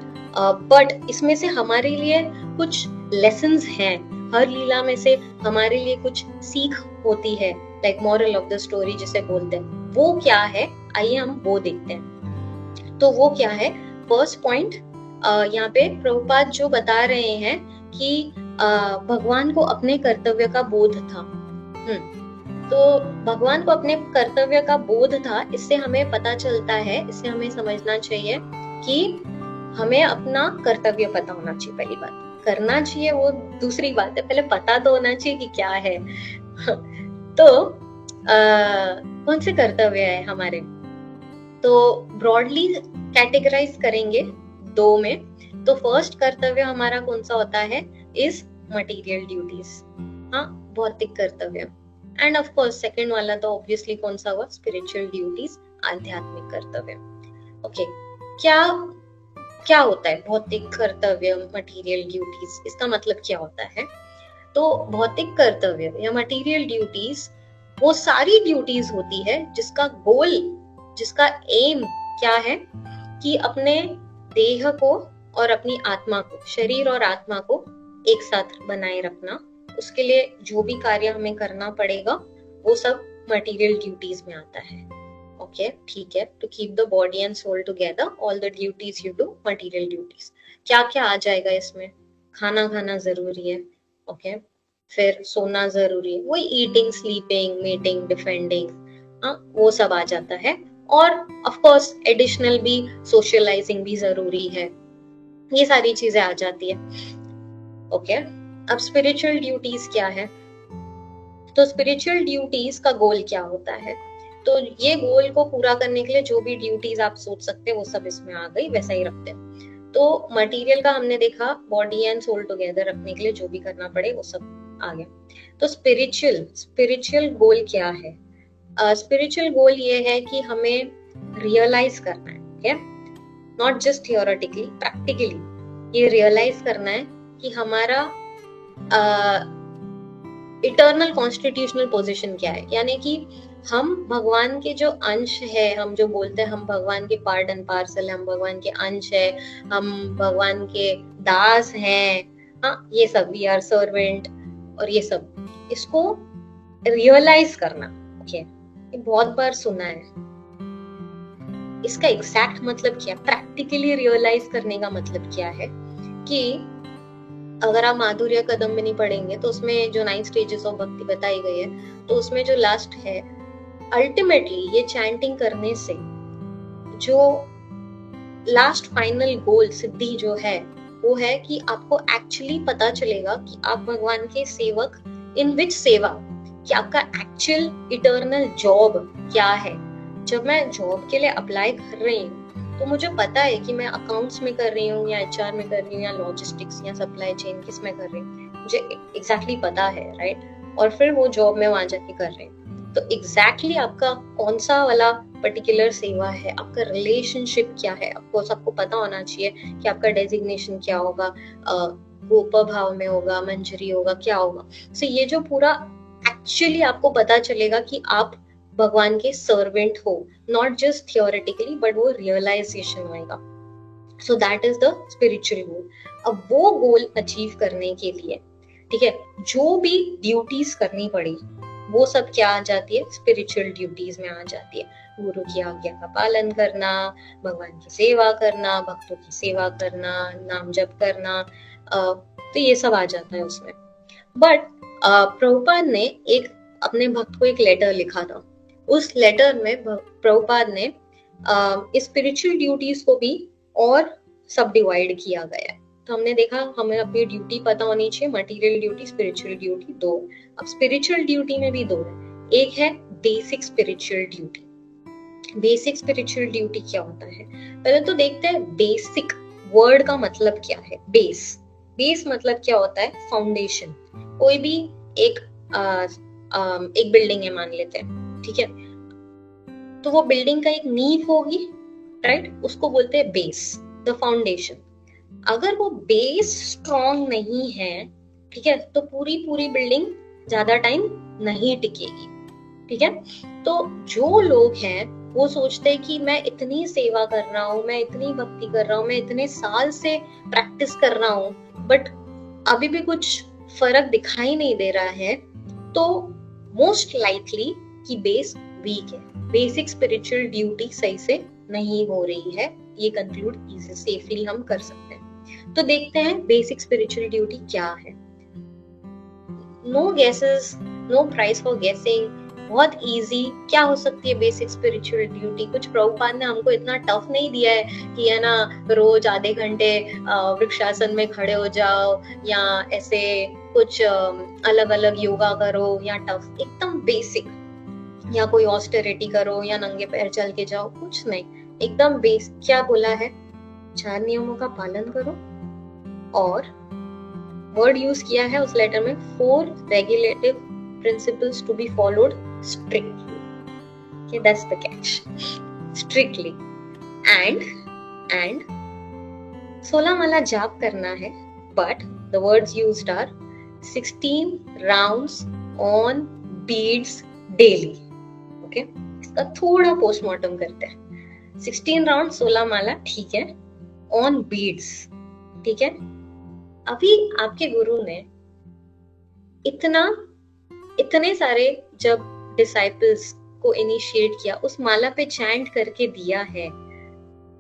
बट इसमें से हमारे लिए कुछ लेसन्स हैं, हर लीला में से हमारे लिए कुछ सीख होती है, like moral of the story जिसे बोलते हैं। वो क्या है, आइए हम वो देखते हैं। तो वो क्या है, फर्स्ट पॉइंट यहाँ पे प्रभुपाद जो बता रहे हैं कि भगवान को अपने कर्तव्य का बोध था। तो भगवान को अपने कर्तव्य का बोध था, इससे हमें पता चलता है, इससे हमें समझना चाहिए कि हमें अपना कर्तव्य पता होना चाहिए। पहली बात, करना चाहिए वो दूसरी बात है, पहले पता तो होना चाहिए कि क्या है। तो कौन से कर्तव्य है हमारे, तो ब्रॉडली कैटेगराइज करेंगे 2 में। तो फर्स्ट कर्तव्य हमारा कौन सा होता है, इज मटेरियल ड्यूटीज, हाँ भौतिक कर्तव्य, एंड ऑफ कोर्स सेकंड वाला तो ऑब्वियसली कौन सा हुआ, स्पिरिचुअल ड्यूटीज, आध्यात्मिक कर्तव्य। ओके, क्या होता है भौतिक कर्तव्य, मटेरियल ड्यूटीज, इसका मतलब क्या होता है। तो भौतिक कर्तव्य या मटेरियल ड्यूटीज वो सारी ड्यूटीज होती है जिसका गोल, जिसका एम क्या है कि अपने देह को और अपनी आत्मा को, शरीर और आत्मा को एक साथ बनाए रखना। उसके लिए जो भी कार्य हमें करना पड़ेगा वो सब मटेरियल ड्यूटीज में आता है। ओके ठीक है, to keep the body and soul together, all the duties you do, material duties. क्या क्या आ जाएगा इसमें? खाना खाना जरूरी है, ओके, फिर सोना जरूरी है, वही ईटिंग, स्लीपिंग, मीटिंग, डिफेंडिंग, वो सब आ जाता है। और ऑफ कोर्स एडिशनल भी सोशलाइजिंग भी जरूरी है, ये सारी चीजें आ जाती है, ओके। अब स्पिरिचुअल ड्यूटीज क्या है? तो स्पिरिचुअल ड्यूटीज का गोल क्या होता है? तो ये गोल को पूरा करने के लिए जो भी ड्यूटीज आप सोच सकते हैं वो सब इसमें आ गई, वैसा ही रखते हैं। तो मटेरियल का हमने देखा, बॉडी एंड सोल टुगेदर रखने के लिए जो भी करना पड़े वो सब आ गया। तो स्पिरिचुअल गोल क्या है? स्पिरिचुअल गोल ये है कि हमें रियलाइज करना है, okay? Not just theoretically, practically ये रियलाइज करना है कि हमारा इटर्नल कॉन्स्टिट्यूशनल पोजीशन क्या है, यानी कि हम भगवान के जो अंश है, हम जो बोलते हैं हम भगवान के पार्ट एंड पार्सल, हम भगवान के अंश है, हम भगवान के दास हैं, हाँ ये सब, वी आर सर्वेंट, और ये सब इसको रियलाइज करना, ओके। ये बहुत बार सुना है, इसका एग्जैक्ट मतलब क्या, प्रैक्टिकली रियलाइज करने का मतलब क्या है कि अगर आप माधुर्य कदम्बिनी पढ़ेंगे तो उसमें जो 9 स्टेजेस ऑफ भक्ति बताई गई है, तो उसमें जो लास्ट है, अल्टीमेटली ये चैंटिंग करने से जो लास्ट फाइनल गोल सिद्धि जो है वो है कि आपको एक्चुअली पता चलेगा कि आप भगवान के सेवक इन विच सेवा, कि आपका एक्चुअल इटर्नल जॉब क्या है। जब मैं जॉब के लिए अप्लाई कर रही हूँ तो मुझे पता है कि मैं अकाउंट्स में कर रही हूँ या HR में कर रही हूँ या लॉजिस्टिक्स या सप्लाई चेन किस में कर रही हूँ, मुझे एग्जैक्टली पता है, राइट। और फिर वो जॉब में वहां जाके कर रही हूँ, तो एग्जैक्टली आपका कौन सा वाला पर्टिकुलर सेवा है, आपका रिलेशनशिप क्या है, आपको सबको पता होना चाहिए कि आपका डेजिग्नेशन क्या होगा, गोप भाव में होगा, मंजरी होगा, क्या होगा। सो ये जो पूरा एक्चुअली आपको पता चलेगा कि आप भगवान के सर्वेंट हो, नॉट जस्ट थियोरेटिकली, बट वो रियलाइजेशन होएगा। So that is the spiritual goal. अब वो गोल अचीव करने के लिए, ठीक है, जो भी ड्यूटीज करनी पड़ी वो सब क्या आ जाती है, स्पिरिचुअल ड्यूटीज में आ जाती है। गुरु की आज्ञा का पालन करना, भगवान की सेवा करना, भक्तों की सेवा करना, नाम जप करना, तो ये सब आ जाता है उसमें। बट प्रभुपाद ने एक अपने भक्त को एक लेटर लिखा था, उस लेटर में प्रभुपाद ने इस स्पिरिचुअल ड्यूटीज को भी और सब डिवाइड किया गया है। तो हमने देखा हमें अपनी ड्यूटी पता होनी चाहिए, मटेरियल ड्यूटी, स्पिरिचुअल ड्यूटी, दो। अब स्पिरिचुअल ड्यूटी में भी दो है, एक है basic spiritual duty. Basic spiritual duty क्या होता है, पहले तो देखते हैं बेसिक वर्ड का मतलब क्या है। बेस मतलब क्या होता है, फाउंडेशन। कोई भी एक बिल्डिंग है मान लेते हैं, ठीक है, तो वो बिल्डिंग का एक नींव होगी, राइट, उसको बोलते हैं बेस, द फाउंडेशन। अगर वो बेस स्ट्रॉन्ग नहीं है, ठीक है, तो पूरी बिल्डिंग ज्यादा टाइम नहीं टिकेगी, ठीक है। तो जो लोग हैं वो सोचते हैं कि मैं इतनी सेवा कर रहा हूँ, मैं इतनी भक्ति कर रहा हूँ, मैं इतने साल से प्रैक्टिस कर रहा हूँ, बट अभी भी कुछ फर्क दिखाई नहीं दे रहा है, तो मोस्ट लाइकली कि बेस वीक है, बेसिक स्पिरिचुअल ड्यूटी सही से नहीं हो रही है, ये कंक्लूड इजी सेफली हम कर सकते हैं। तो देखते हैं बेसिक स्पिरिचुअल ड्यूटी क्या है। No guesses, no price for guessing, बहुत इजी। क्या हो सकती है बेसिक स्पिरिचुअल ड्यूटी? कुछ प्रभुपाद ने हमको इतना टफ नहीं दिया है कि है ना रोज आधे घंटे वृक्षासन में खड़े हो जाओ या ऐसे कुछ अलग अलग योगा करो या टफ, एकदम बेसिक, या कोई ऑस्टेरिटी करो या नंगे पैर चल के जाओ, कुछ नहीं, एकदम बेस। क्या बोला है, 4 नियमों का पालन करो, और वर्ड यूज किया है उस लेटर में 4 regulative principles to be followed strictly. Okay, that's the catch. Strictly. And 16 माला जाप करना है, but the words used are 16 rounds on beads daily. Okay? इसका थोड़ा पोस्टमार्टम करते हैं। 16 राउंड 16 माला, ठीक है, ऑन बीड्स, ठीक है। अभी आपके गुरु ने इतने सारे जब डिसाइपल्स को इनिशिएट किया, उस माला पे चैंट करके दिया है,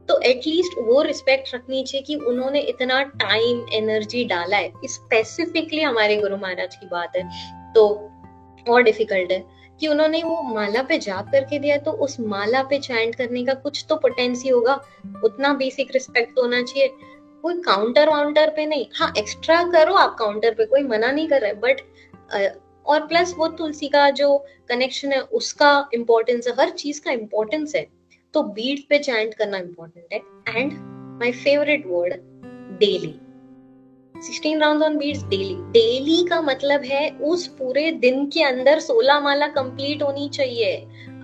तो एटलीस्ट वो रिस्पेक्ट रखनी चाहिए कि उन्होंने इतना टाइम एनर्जी डाला है। स्पेसिफिकली हमारे गुरु महाराज की बात है तो और डिफिकल्ट है कि उन्होंने वो माला पे जाप करके दिया, तो उस माला पे चैंट करने का कुछ तो पोटेंसी होगा, उतना बेसिक रिस्पेक्ट होना चाहिए। कोई काउंटर वाउंटर पे नहीं, हाँ एक्स्ट्रा करो आप काउंटर पे, कोई मना नहीं कर रहा है, बट और प्लस वो तुलसी का जो कनेक्शन है उसका इम्पोर्टेंस है, हर चीज का इम्पोर्टेंस है, तो बीट पे चैंट करना इम्पोर्टेंट है। And my favourite word, daily 16 rounds on beads daily. Daily का मतलब है उस पूरे दिन के अंदर 16 माला कंप्लीट होनी चाहिए।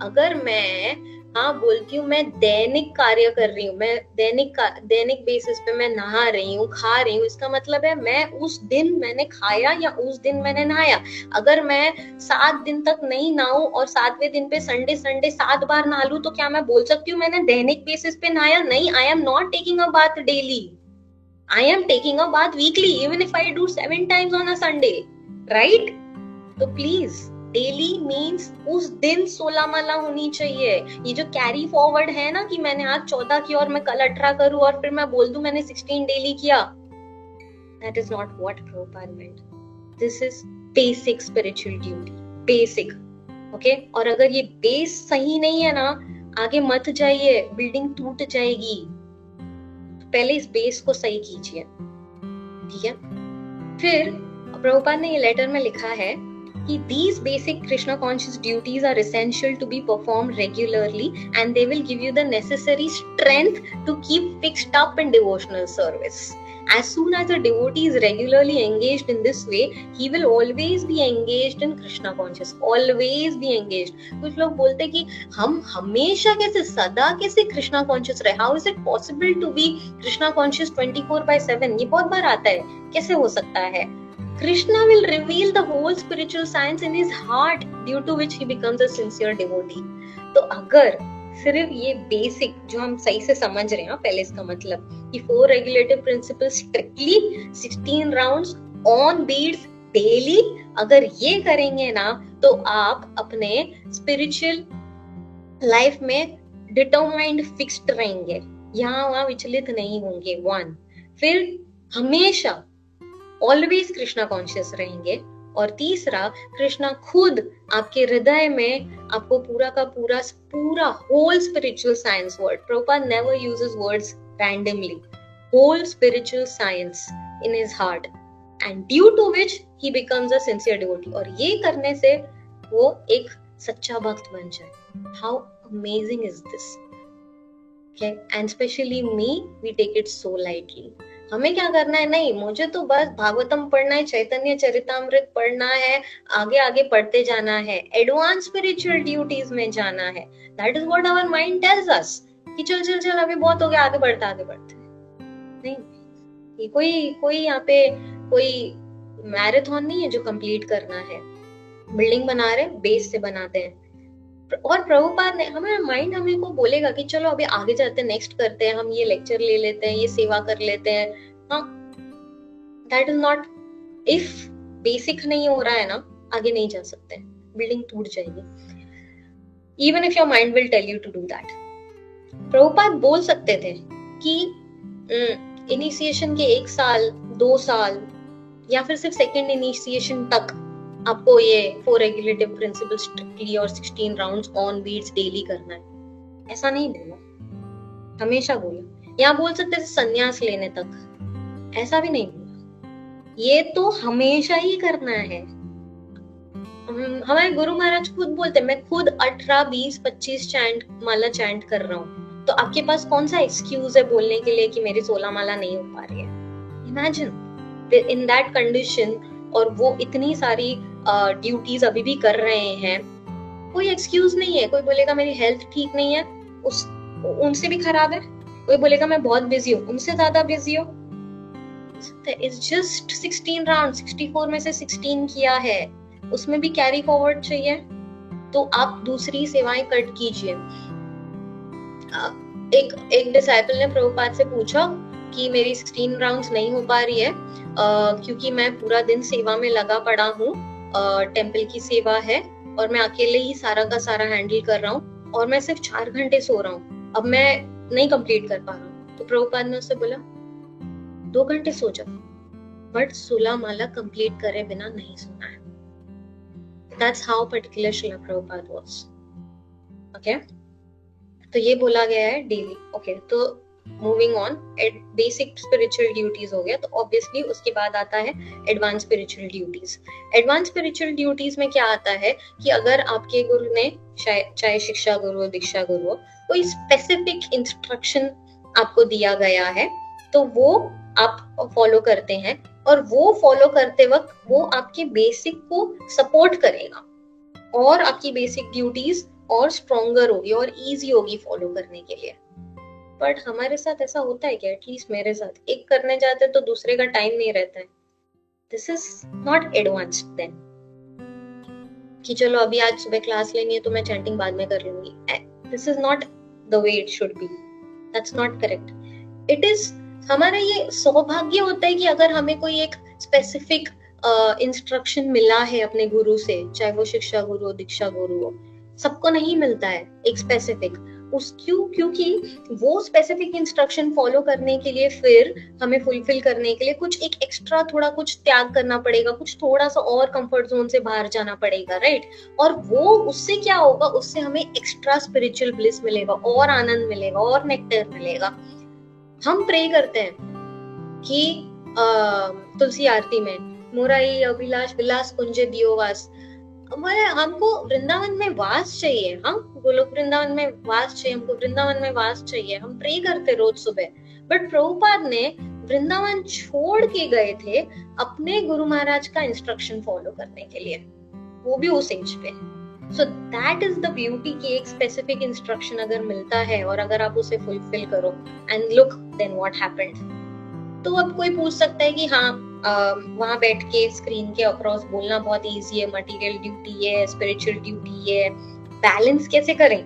अगर मैं बोलती हूँ मैं दैनिक कार्य कर रही हूँ, मैं दैनिक बेसिस पे मैं नहा रही हूँ, खा रही हूँ, इसका मतलब है मैं उस दिन मैंने खाया या उस दिन मैंने नहाया। अगर मैं 7 दिन तक नहीं नहाऊं और 7वें दिन पे संडे 7 बार नहा लूं, तो क्या मैं बोल सकती हूँ मैंने दैनिक बेसिस पे नहाया? नहीं, I am not taking a bath daily, I am taking a bath weekly, even if I do 7 times on a Sunday, right? तो प्लीज डेली मीन्स उस दिन 16 माला होनी चाहिए। ये जो कैरी फॉरवर्ड है ना कि मैंने आज 14 की और मैं कल 18 करूं और फिर मैं बोल दूं मैंने 16 डेली किया, that is not what Prabhupada meant. This is basic spiritual duty, basic, okay? और अगर ये बेस सही नहीं है ना, आगे मत जाइए, बिल्डिंग टूट जाएगी। पहले इस बेस को सही कीजिए, ठीक है? फिर प्रभुपाद ने ये लेटर में लिखा है कि these basic Krishna conscious duties are essential to be performed regularly and they will give you the necessary strength to keep fixed up in devotional service. As soon as a devotee is regularly engaged in this way, he will always be engaged in Krishna conscious, always be engaged. कुछ लोग बोलते हैं कि हम हमेशा कैसे, सदा कैसे कृष्णा कॉन्शियस रहे? How is it possible to be Krishna conscious 24/7? ये बहुत बार आता है, कैसे हो सकता है? Krishna will reveal the whole spiritual science in his heart, due to which he becomes a sincere devotee. तो अगर सिर्फ ये बेसिक जो हम सही से समझ रहे हैं, पहले इसका मतलब कि 4 regulative principle strictly 16 rounds on beads daily, अगर ये करेंगे ना तो आप अपने स्पिरिचुअल लाइफ में डिटरमाइंड फिक्स्ड रहेंगे, यहाँ वहां विचलित नहीं होंगे। 1, फिर हमेशा ऑलवेज कृष्णा कॉन्शियस रहेंगे, और तीसरा कृष्णा खुद आपके हृदय में आपको पूरा का पूरा whole spiritual science word, Prabhupada never uses words randomly, whole spiritual science in his heart, and due to which he becomes a sincere devotee. और ये करने से वो एक सच्चा भक्त बन जाए। How amazing is this? Okay? And especially me, we take it so lightly. हमें क्या करना है? नहीं, मुझे तो बस भागवतम पढ़ना है, चैतन्य चरितामृत पढ़ना है, आगे आगे पढ़ते जाना है, एडवांस स्पिरिचुअल ड्यूटीज में जाना है। That is what our mind tells us कि चल चल चल अभी बहुत हो गया, आगे बढ़ते। नहीं, ये कोई यहाँ पे कोई मैराथन नहीं है जो कंप्लीट करना है। बिल्डिंग बना रहे, बेस से बनाते हैं। और प्रभुपाद ने हमारा माइंड हमें को बोलेगा कि चलो अभी आगे जाते हैं, नेक्स्ट करते हैं, हम ये लेक्चर ले लेते हैं, ये सेवा कर लेते हैं। हाँ, that is not, if basic नहीं हो रहा है ना, आगे नहीं जा सकते, बिल्डिंग टूट जाएगी। Even if your mind will tell you to do that. Prabhupada बोल सकते थे कि इनिशिएशन के 1 साल 2 साल या फिर सिर्फ सेकेंड इनिशिएशन तक आपको ये 4 रेगुलेटिव प्रिंसिपल स्ट्रिक्टली और 16 राउंड्स ऑन बीट्स डेली करना है। ऐसा नहीं बोला, हमेशा बोला। यहाँ बोल सकते थे संन्यास लेने तक, ऐसा भी नहीं बोला। ये तो हमेशा ही करना है। हमारे गुरु महाराज खुद बोलते, मैं खुद 18, 20, 25 माला चैंट कर रहा हूँ, तो आपके पास कौन सा एक्सक्यूज है बोलने के लिए कि मेरी 16 माला नहीं हो पा रही है? इमेजिन इन दैट कंडीशन, और वो इतनी सारी ड्यूटीज अभी भी कर रहे हैं। कोई एक्सक्यूज नहीं है। कोई बोलेगा मेरी हेल्थ ठीक नहीं है, उनसे भी खराब है। कोई बोलेगा मैं बहुत बिजी हूँ, उनसे ज्यादा बिजी हो। इट्स जस्ट 16 राउंड, 64 में से 16 किया है, उसमें भी कैरी फॉरवर्ड चाहिए, तो आप दूसरी सेवाएं कट कीजिए। एक डिसाइपल ने प्रभुपाद से पूछा कि मेरी 16 राउंड्स नहीं हो पा रही है क्योंकि मैं पूरा दिन सेवा में लगा पड़ा हूँ टेम्पल की सेवा है और मैं अकेले ही सारा का सारा हैंडल कर रहा हूँ और मैं सिर्फ 4 घंटे सो रहा हूँ, अब मैं नहीं कंप्लीट कर पा रहा हूँ। तो प्रभुपाद ने उससे बोला 2 घंटे सो जाओ, बट 16 माला कंप्लीट करे बिना नहीं सोना है। That's how particular Srila Prabhupada was. Okay? तो ये बोला गया है डेली। ओके, तो moving on, basic spiritual duties हो गया, तो ऑब्वियसली उसके बाद आता है advance spiritual duties. Advance spiritual duties में क्या आता है कि अगर आपके गुरु ने, चाहे शिक्षा गुरु हो, दीक्षा गुरु हो, कोई स्पेसिफिक इंस्ट्रक्शन आपको दिया गया है तो वो आप फॉलो करते हैं, और वो फॉलो करते वक्त वो आपके बेसिक को सपोर्ट करेगा और आपकी बेसिक ड्यूटीज और स्ट्रॉन्गर होगी और इजी होगी फॉलो करने के लिए। बट हमारे साथ ऐसा होता है क्या? एटलीस्ट मेरे साथ, एक करने जाते तो दूसरे का टाइम नहीं रहता है। This is not advanced then, कि चलो अभी आज सुबह क्लास लेनी है तो मैं चैंटिंग बाद में कर लूंगी। This is not the way it should be, that's not correct. It is, हमारा ये सौभाग्य होता है कि अगर हमें कोई एक स्पेसिफिक इंस्ट्रक्शन मिला है अपने गुरु से, चाहे वो शिक्षा गुरु हो, दीक्षा गुरु हो, सबको नहीं मिलता है एक स्पेसिफिक। क्योंकि वो स्पेसिफिक इंस्ट्रक्शन फॉलो करने के लिए, फिर हमें फुलफिल करने के लिए कुछ एक एक्स्ट्रा थोड़ा कुछ त्याग करना पड़ेगा, कुछ थोड़ा सा और कंफर्ट जोन से बाहर जाना पड़ेगा, राइट? और वो उससे क्या होगा, उससे हमें एक्स्ट्रा स्पिरिचुअल ब्लिस मिलेगा और आनंद मिलेगा और नेक्टर मिलेगा। हम प्रे करते हैं कि तुलसी आरती में मोराई अभिलाष विलास कुंज दियो वास, हमको वृंदावन में वास चाहिए, हम गोलोक वृंदावन में वास चाहिए, हमको वृंदावन में वास चाहिए, हम प्रे करते रोज सुबह। बट प्रभुपाद ने वृंदावन छोड़ के गए थे अपने गुरु महाराज का इंस्ट्रक्शन फॉलो करने के लिए, वो भी उस एज पे। सो दैट इज द ब्यूटी कि एक स्पेसिफिक इंस्ट्रक्शन अगर मिलता है और अगर आप उसे फुलफिल करो, and look then what happened. तो अब कोई पूछ सकता है कि हाँ, वहां बैठ के स्क्रीन के अक्रॉस बोलना बहुत इजी है, मटेरियल ड्यूटी है, स्पिरिचुअल ड्यूटी है, बैलेंस कैसे करें?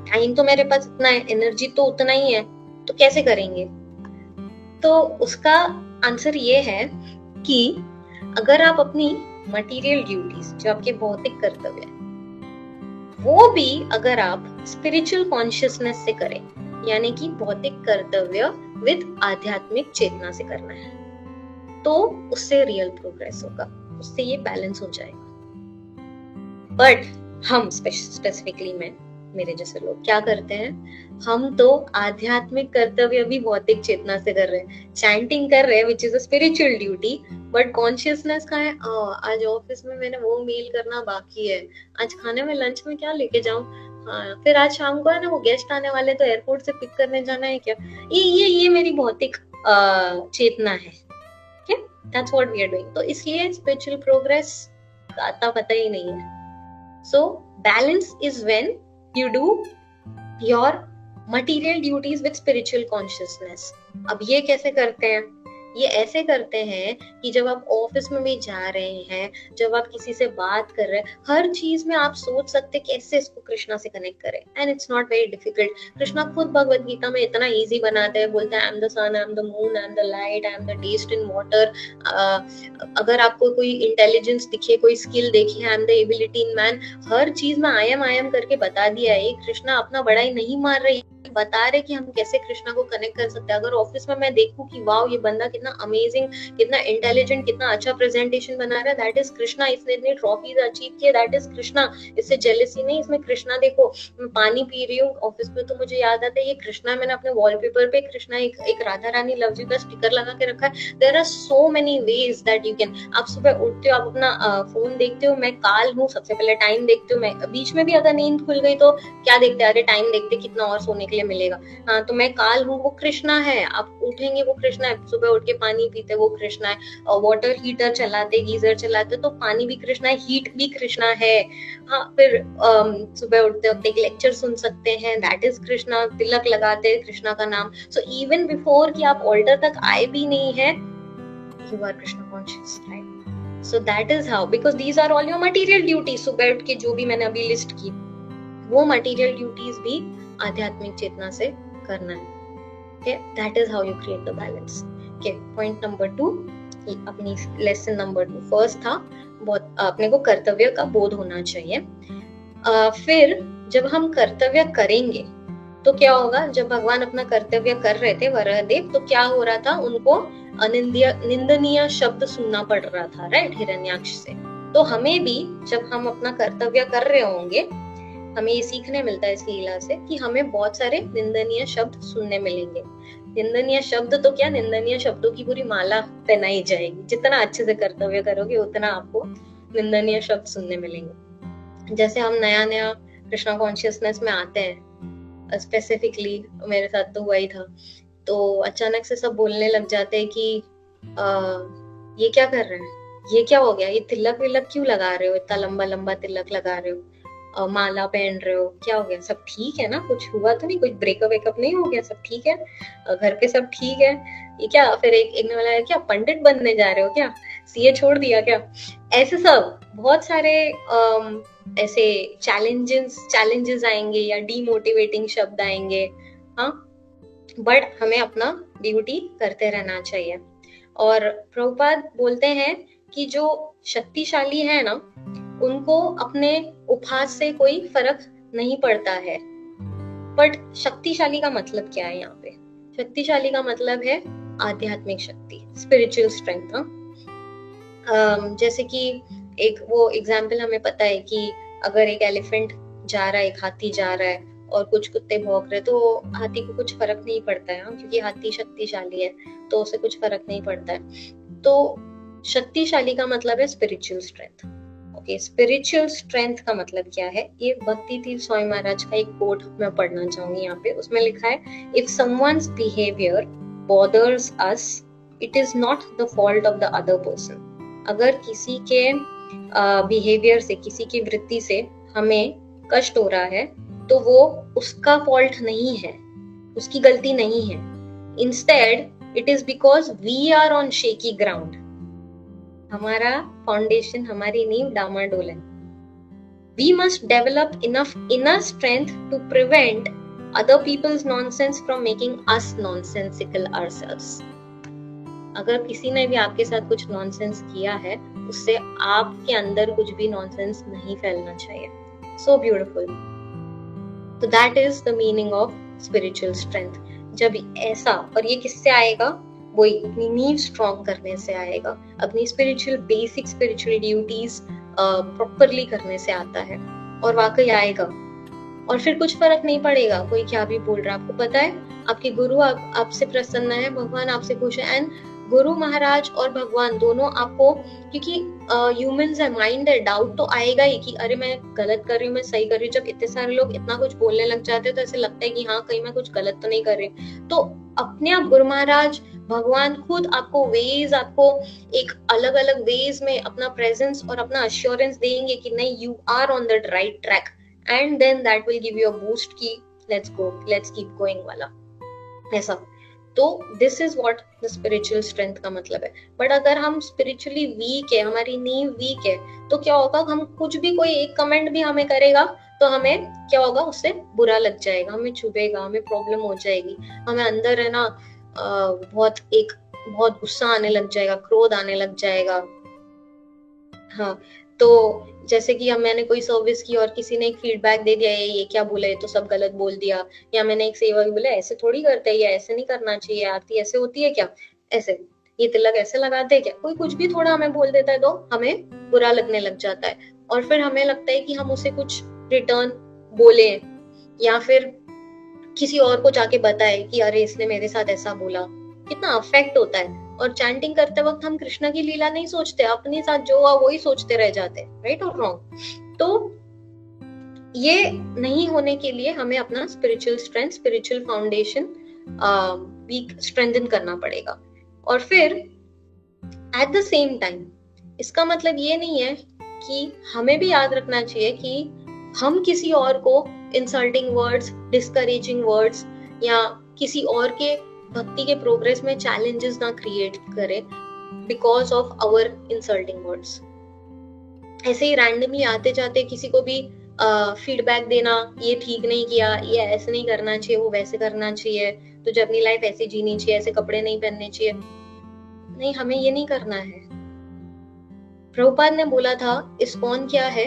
टाइम तो मेरे पास इतना है, एनर्जी तो उतना ही है, तो कैसे करेंगे? तो उसका आंसर ये है कि अगर आप अपनी मटेरियल ड्यूटीज, जो आपके भौतिक कर्तव्य है, वो भी अगर आप स्पिरिचुअल कॉन्शियसनेस से करें, यानी कि भौतिक कर्तव्य विद आध्यात्मिक चेतना से करना है, तो उससे रियल प्रोग्रेस होगा, उससे ये बैलेंस हो जाएगा। बट हम स्पेसिफिकली मेरे जैसे लोग क्या करते हैं, हम तो आध्यात्मिक कर्तव्य भी भौतिक चेतना से कर रहे हैं, चैंटिंग कर रहे हैं which is a spiritual duty, but consciousness का है आज ऑफिस में मैंने वो मेल करना बाकी है, आज खाने में लंच में क्या लेके जाऊं, हाँ फिर आज शाम को है ना वो गेस्ट आने वाले तो एयरपोर्ट से पिक करने जाना है क्या, ये मेरी भौतिक चेतना है। That's what we are doing. तो इसलिए spiritual progress का आता पता ही नहीं है। So balance is when you do your material duties with spiritual consciousness. अब ये कैसे करते हैं? ये ऐसे करते हैं कि जब आप ऑफिस में भी जा रहे हैं, जब आप किसी से बात कर रहे हैं, हर चीज में आप सोच सकते कैसे इसको कृष्णा से कनेक्ट करें, and it's not very difficult. Krishna खुद भगवत गीता में इतना इजी बनाते हैं, बोलते हैं I am the sun, I am the moon, I am the light, I am the taste in water. अगर आपको कोई इंटेलिजेंस दिखे, कोई स्किल देखी, I am the ability in man, हर चीज में आई एम करके बता दिया है। कृष्णा अपना बड़ाई नहीं मार रही, बता रहे कि हम कैसे कृष्णा को कनेक्ट कर सकते हैं। अगर ऑफिस में मैं देखूं कि वाओ ये बंदा कितना अमेजिंग, कितना इंटेलिजेंट, कितना अच्छा प्रेजेंटेशन बना रहा है, दैट इज कृष्णा। इसने इतनी ट्रॉफीज अचीव की, दैट इज कृष्णा। इससे जेलसी नहीं, इसमें कृष्णा। देखो मैं पानी पी रही हूँ ऑफिस में तो मुझे याद आता है ये कृष्णा, मैंने अपने वॉलपेपर पे कृष्णा एक राधा रानी लव यू का स्टिकर लगा के रखा है। There are so many ways that you can. आप सुबह उठते हो, आप अपना फोन देखते हो, मैं काल हूँ, सबसे पहले टाइम देखते हो। मैं बीच में भी अगर नींद खुल गई तो क्या देखते हैं, अरे टाइम देखते कितना और सोने के लिए मिलेगा। हाँ तो मैं काल हूँ, वो कृष्णा है। आप उठेंगे वो कृष्णा है, सुबह उठ के पानी पीते वो कृष्णा है, वाटर हीटर चलाते, गीजर चलाते तो पानी भी कृष्णा है, हीट भी कृष्णा है। हाँ फिर सुबह उठते वक्त एक लेक्चर सुन सकते हैं, दैट इज कृष्णा। तिलक लगाते हैं कृष्णा का नाम। सो इवन बिफोर कि आप ऑल्टर तक आए भी नहीं है, you are Krishna conscious, right? So that is how, because these are all your material duties. सुबह उठ के जो भी मैंने अभी लिस्ट की, वो मटेरियल ड्यूटीज भी आध्यात्मिक चेतना से करना है। Okay, that is how you create the balance. Okay, point number 2, अपनी लेसन नंबर 2 फर्स्ट था बहुत अपने को कर्तव्य का बोध होना चाहिए। फिर जब हम कर्तव्य करेंगे तो क्या होगा, जब भगवान अपना कर्तव्य कर रहे थे वराहदेव, तो क्या हो रहा था, उनको निंदनीय शब्द सुनना पड़ रहा था, राइट, हिरण्याक्ष से। तो हमें भी जब हम अपना कर्तव्य कर रहे होंगे, हमें ये सीखने मिलता है इस लीला से कि हमें बहुत सारे निंदनीय शब्द सुनने मिलेंगे। निंदनीय शब्द तो क्या, निंदनीय शब्दों की पूरी माला पहनाई जाएगी। जितना अच्छे से कर्तव्य करोगे उतना आपको निंदनीय शब्द सुनने मिलेंगे। जैसे हम नया नया कृष्णा कॉन्शियसनेस में आते हैं, स्पेसिफिकली मेरे साथ तो हुआ ही था, तो अचानक से सब बोलने लग जाते हैं कि ये क्या कर रहे हैं, ये क्या हो गया, ये तिलक विलक क्यों लगा रहे हो, इतना लंबा लंबा तिलक लगा रहे हो, माला पहन रहे हो, क्या हो गया, सब ठीक है ना, कुछ हुआ तो नहीं, कुछ ब्रेकअप वेकअप नहीं हो गया, सब ठीक है, घर पे सब ठीक है, ये क्या, फिर एक ने बोला क्या पंडित बनने जा रहे हो क्या, सीए छोड़ दिया क्या, ऐसे सब बहुत सारे ऐसे चैलेंजेस आएंगे या डीमोटिवेटिंग शब्द आएंगे। हाँ, बट हमें अपना ड्यूटी करते रहना चाहिए। और प्रभुपाद बोलते हैं कि जो शक्तिशाली है ना, उनको अपने उपहास से कोई फर्क नहीं पड़ता है। बट शक्तिशाली का मतलब क्या है यहाँ पे, शक्तिशाली का मतलब है आध्यात्मिक शक्ति, स्पिरिचुअल स्ट्रेंथ। जैसे कि एक वो एग्जाम्पल हमें पता है कि अगर एक एलिफेंट जा रहा है, एक हाथी जा रहा है और कुछ कुत्ते भौंक रहे, तो हाथी को कुछ फर्क नहीं पड़ता है, क्योंकि हाथी शक्तिशाली है, तो उसे कुछ फर्क नहीं पड़ता है। तो शक्तिशाली का मतलब है spiritual strength. Okay, spiritual strength का मतलब क्या है, ये भक्ति तीर्थ स्वामी महाराज का एक कोट मैं पढ़ना चाहूंगी यहाँ पे। उसमें लिखा है, if someone's behaviour bothers us, it is not the fault of the other person. अगर किसी के बिहेवियर से, किसी की वृत्ति से हमें कष्ट हो रहा है, तो वो उसका फॉल्ट नहीं है, उसकी गलती नहीं है। Instead it is because we are on shaky ground. हमारा फाउंडेशन, हमारी नींव डामाडोल है। We must develop enough inner strength to prevent other people's nonsense from making us nonsensical ourselves. अगर किसी ने भी आपके साथ कुछ नॉनसेंस किया है, उससे आपके अंदर कुछ भी नॉनसेंस नहीं फैलना चाहिए। So beautiful. तो that is the meaning of spiritual strength. जब ऐसा, और ये किससे आएगा, वही अपनी नींव स्ट्रॉन्ग करने से आएगा, अपनी spiritual basic spiritual duties properly करने से आता है, और वाकई आएगा। और फिर कुछ फर्क नहीं पड़ेगा कोई क्या भी बोल रहा है। आपको पता है, आपके गुरु आपसे प्रसन्न है, भगवान आपसे खुश है, एंड गुरु महाराज और भगवान दोनों आपको, क्योंकि ह्यूमंस है, माइंड है, डाउट तो आएगा ही कि अरे मैं गलत कर रही हूँ, मैं सही कर रही हूँ। जब इतने सारे लोग इतना कुछ बोलने लग जाते हैं तो ऐसे लगता है कि हाँ, कहीं मैं कुछ गलत तो नहीं कर रही। तो अपने आप गुरु महाराज भगवान खुद आपको वेज, आपको एक अलग अलग वेज में अपना प्रेजेंस और अपना अश्योरेंस देंगे कि नहीं, you are on the right track, and then that will give you a boost की let's go, let's keep going वाला, ऐसा। तो this is what the spiritual strength का मतलब है। बट अगर हम स्पिरिचुअली वीक है, हमारी नींव वीक है, तो क्या होगा, हम कुछ भी, कोई एक कमेंट भी हमें करेगा तो हमें क्या होगा, उससे बुरा लग जाएगा, हमें चुभेगा, हमें प्रॉब्लम हो जाएगी, हमें अंदर है ना बहुत गुस्सा आने लग जाएगा, क्रोध आने लग जाएगा। हाँ, तो जैसे कि अब मैंने कोई सर्विस की और किसी ने एक फीडबैक दे दिया, ये क्या बोला, ये तो सब गलत बोल दिया, या मैंने एक सेवक बोला ऐसे थोड़ी करते हैं, या ऐसे नहीं करना चाहिए, आरती ऐसे होती है क्या, ऐसे ये तिलक ऐसे लगाते हैं क्या, कोई कुछ भी थोड़ा हमें बोल देता है तो हमें बुरा लगने लग जाता है, और फिर हमें लगता है कि हम उसे कुछ रिटर्न बोले, या फिर किसी और को जाके बताए कि अरे इसने मेरे साथ ऐसा बोला। कितना अफेक्ट होता है। और चैंटिंग करते वक्त हम कृष्ण की लीला नहीं सोचते, अपने साथ जो हुआ वही सोचते रह जाते, राइट और रॉन्ग। तो ये नहीं होने के लिए हमें अपना spiritual strength, spiritual foundation strengthen करना पड़ेगा। और फिर एट द सेम टाइम इसका मतलब ये नहीं है कि हमें भी याद रखना चाहिए कि हम किसी और को इंसल्टिंग वर्ड्स, डिस्करेजिंग वर्ड्स, या किसी और के भक्ति के प्रोग्रेस में चैलेंजेस ना क्रिएट करें because of our insulting words. ऐसे ही रैंडमली आते जाते किसी को भी फीडबैक देना, ये ठीक नहीं किया, ये ऐसे नहीं करना चाहिए, वो वैसे करना चाहिए, तुझे अपनी लाइफ ऐसे जीनी चाहिए, ऐसे कपड़े नहीं पहनने चाहिए, नहीं, हमें ये नहीं करना है। प्रभुपाद ने बोला था इस्कॉन क्या है,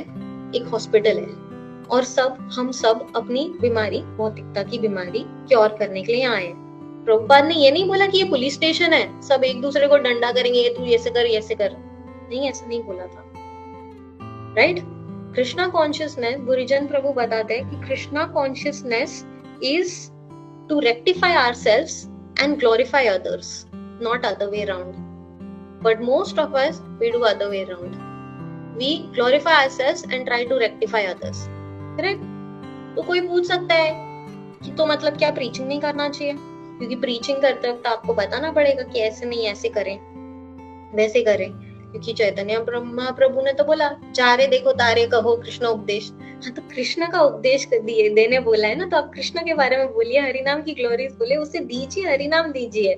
एक हॉस्पिटल है और हम सब अपनी बीमारी, भौतिकता की बीमारी क्योर करने के लिए आए हैं। प्रभुपाद ने ये नहीं बोला कि ये पुलिस स्टेशन है, सब एक दूसरे को डंडा करेंगे, तू ऐसे कर ऐसे कर, नहीं, ऐसा नहीं बोला था, राइट। कृष्णा कॉन्शियसनेस, बुरिजन प्रभु बताते हैं कि Krishna consciousness is to rectify ourselves and glorify others, not other way around. But most of us, we do other way around. We glorify ourselves and try to rectify others. Correct? तो कोई पूछ सकता है कि तो मतलब क्या प्रीचिंग नहीं करना चाहिए? क्योंकि प्रीचिंग करते वक्त आपको बताना पड़ेगा कि ऐसे नहीं, ऐसे करें, वैसे करें, क्योंकि चैतन्य महाप्रभु ने तो बोला जा रे देखो तारे कहो कृष्ण उपदेश। हाँ, तो कृष्ण का उपदेश देने बोला है ना, तो आप कृष्ण के बारे में बोलिए, हरिनाम की ग्लोरीज बोले, उसे दीजिए, हरिनाम दीजिए।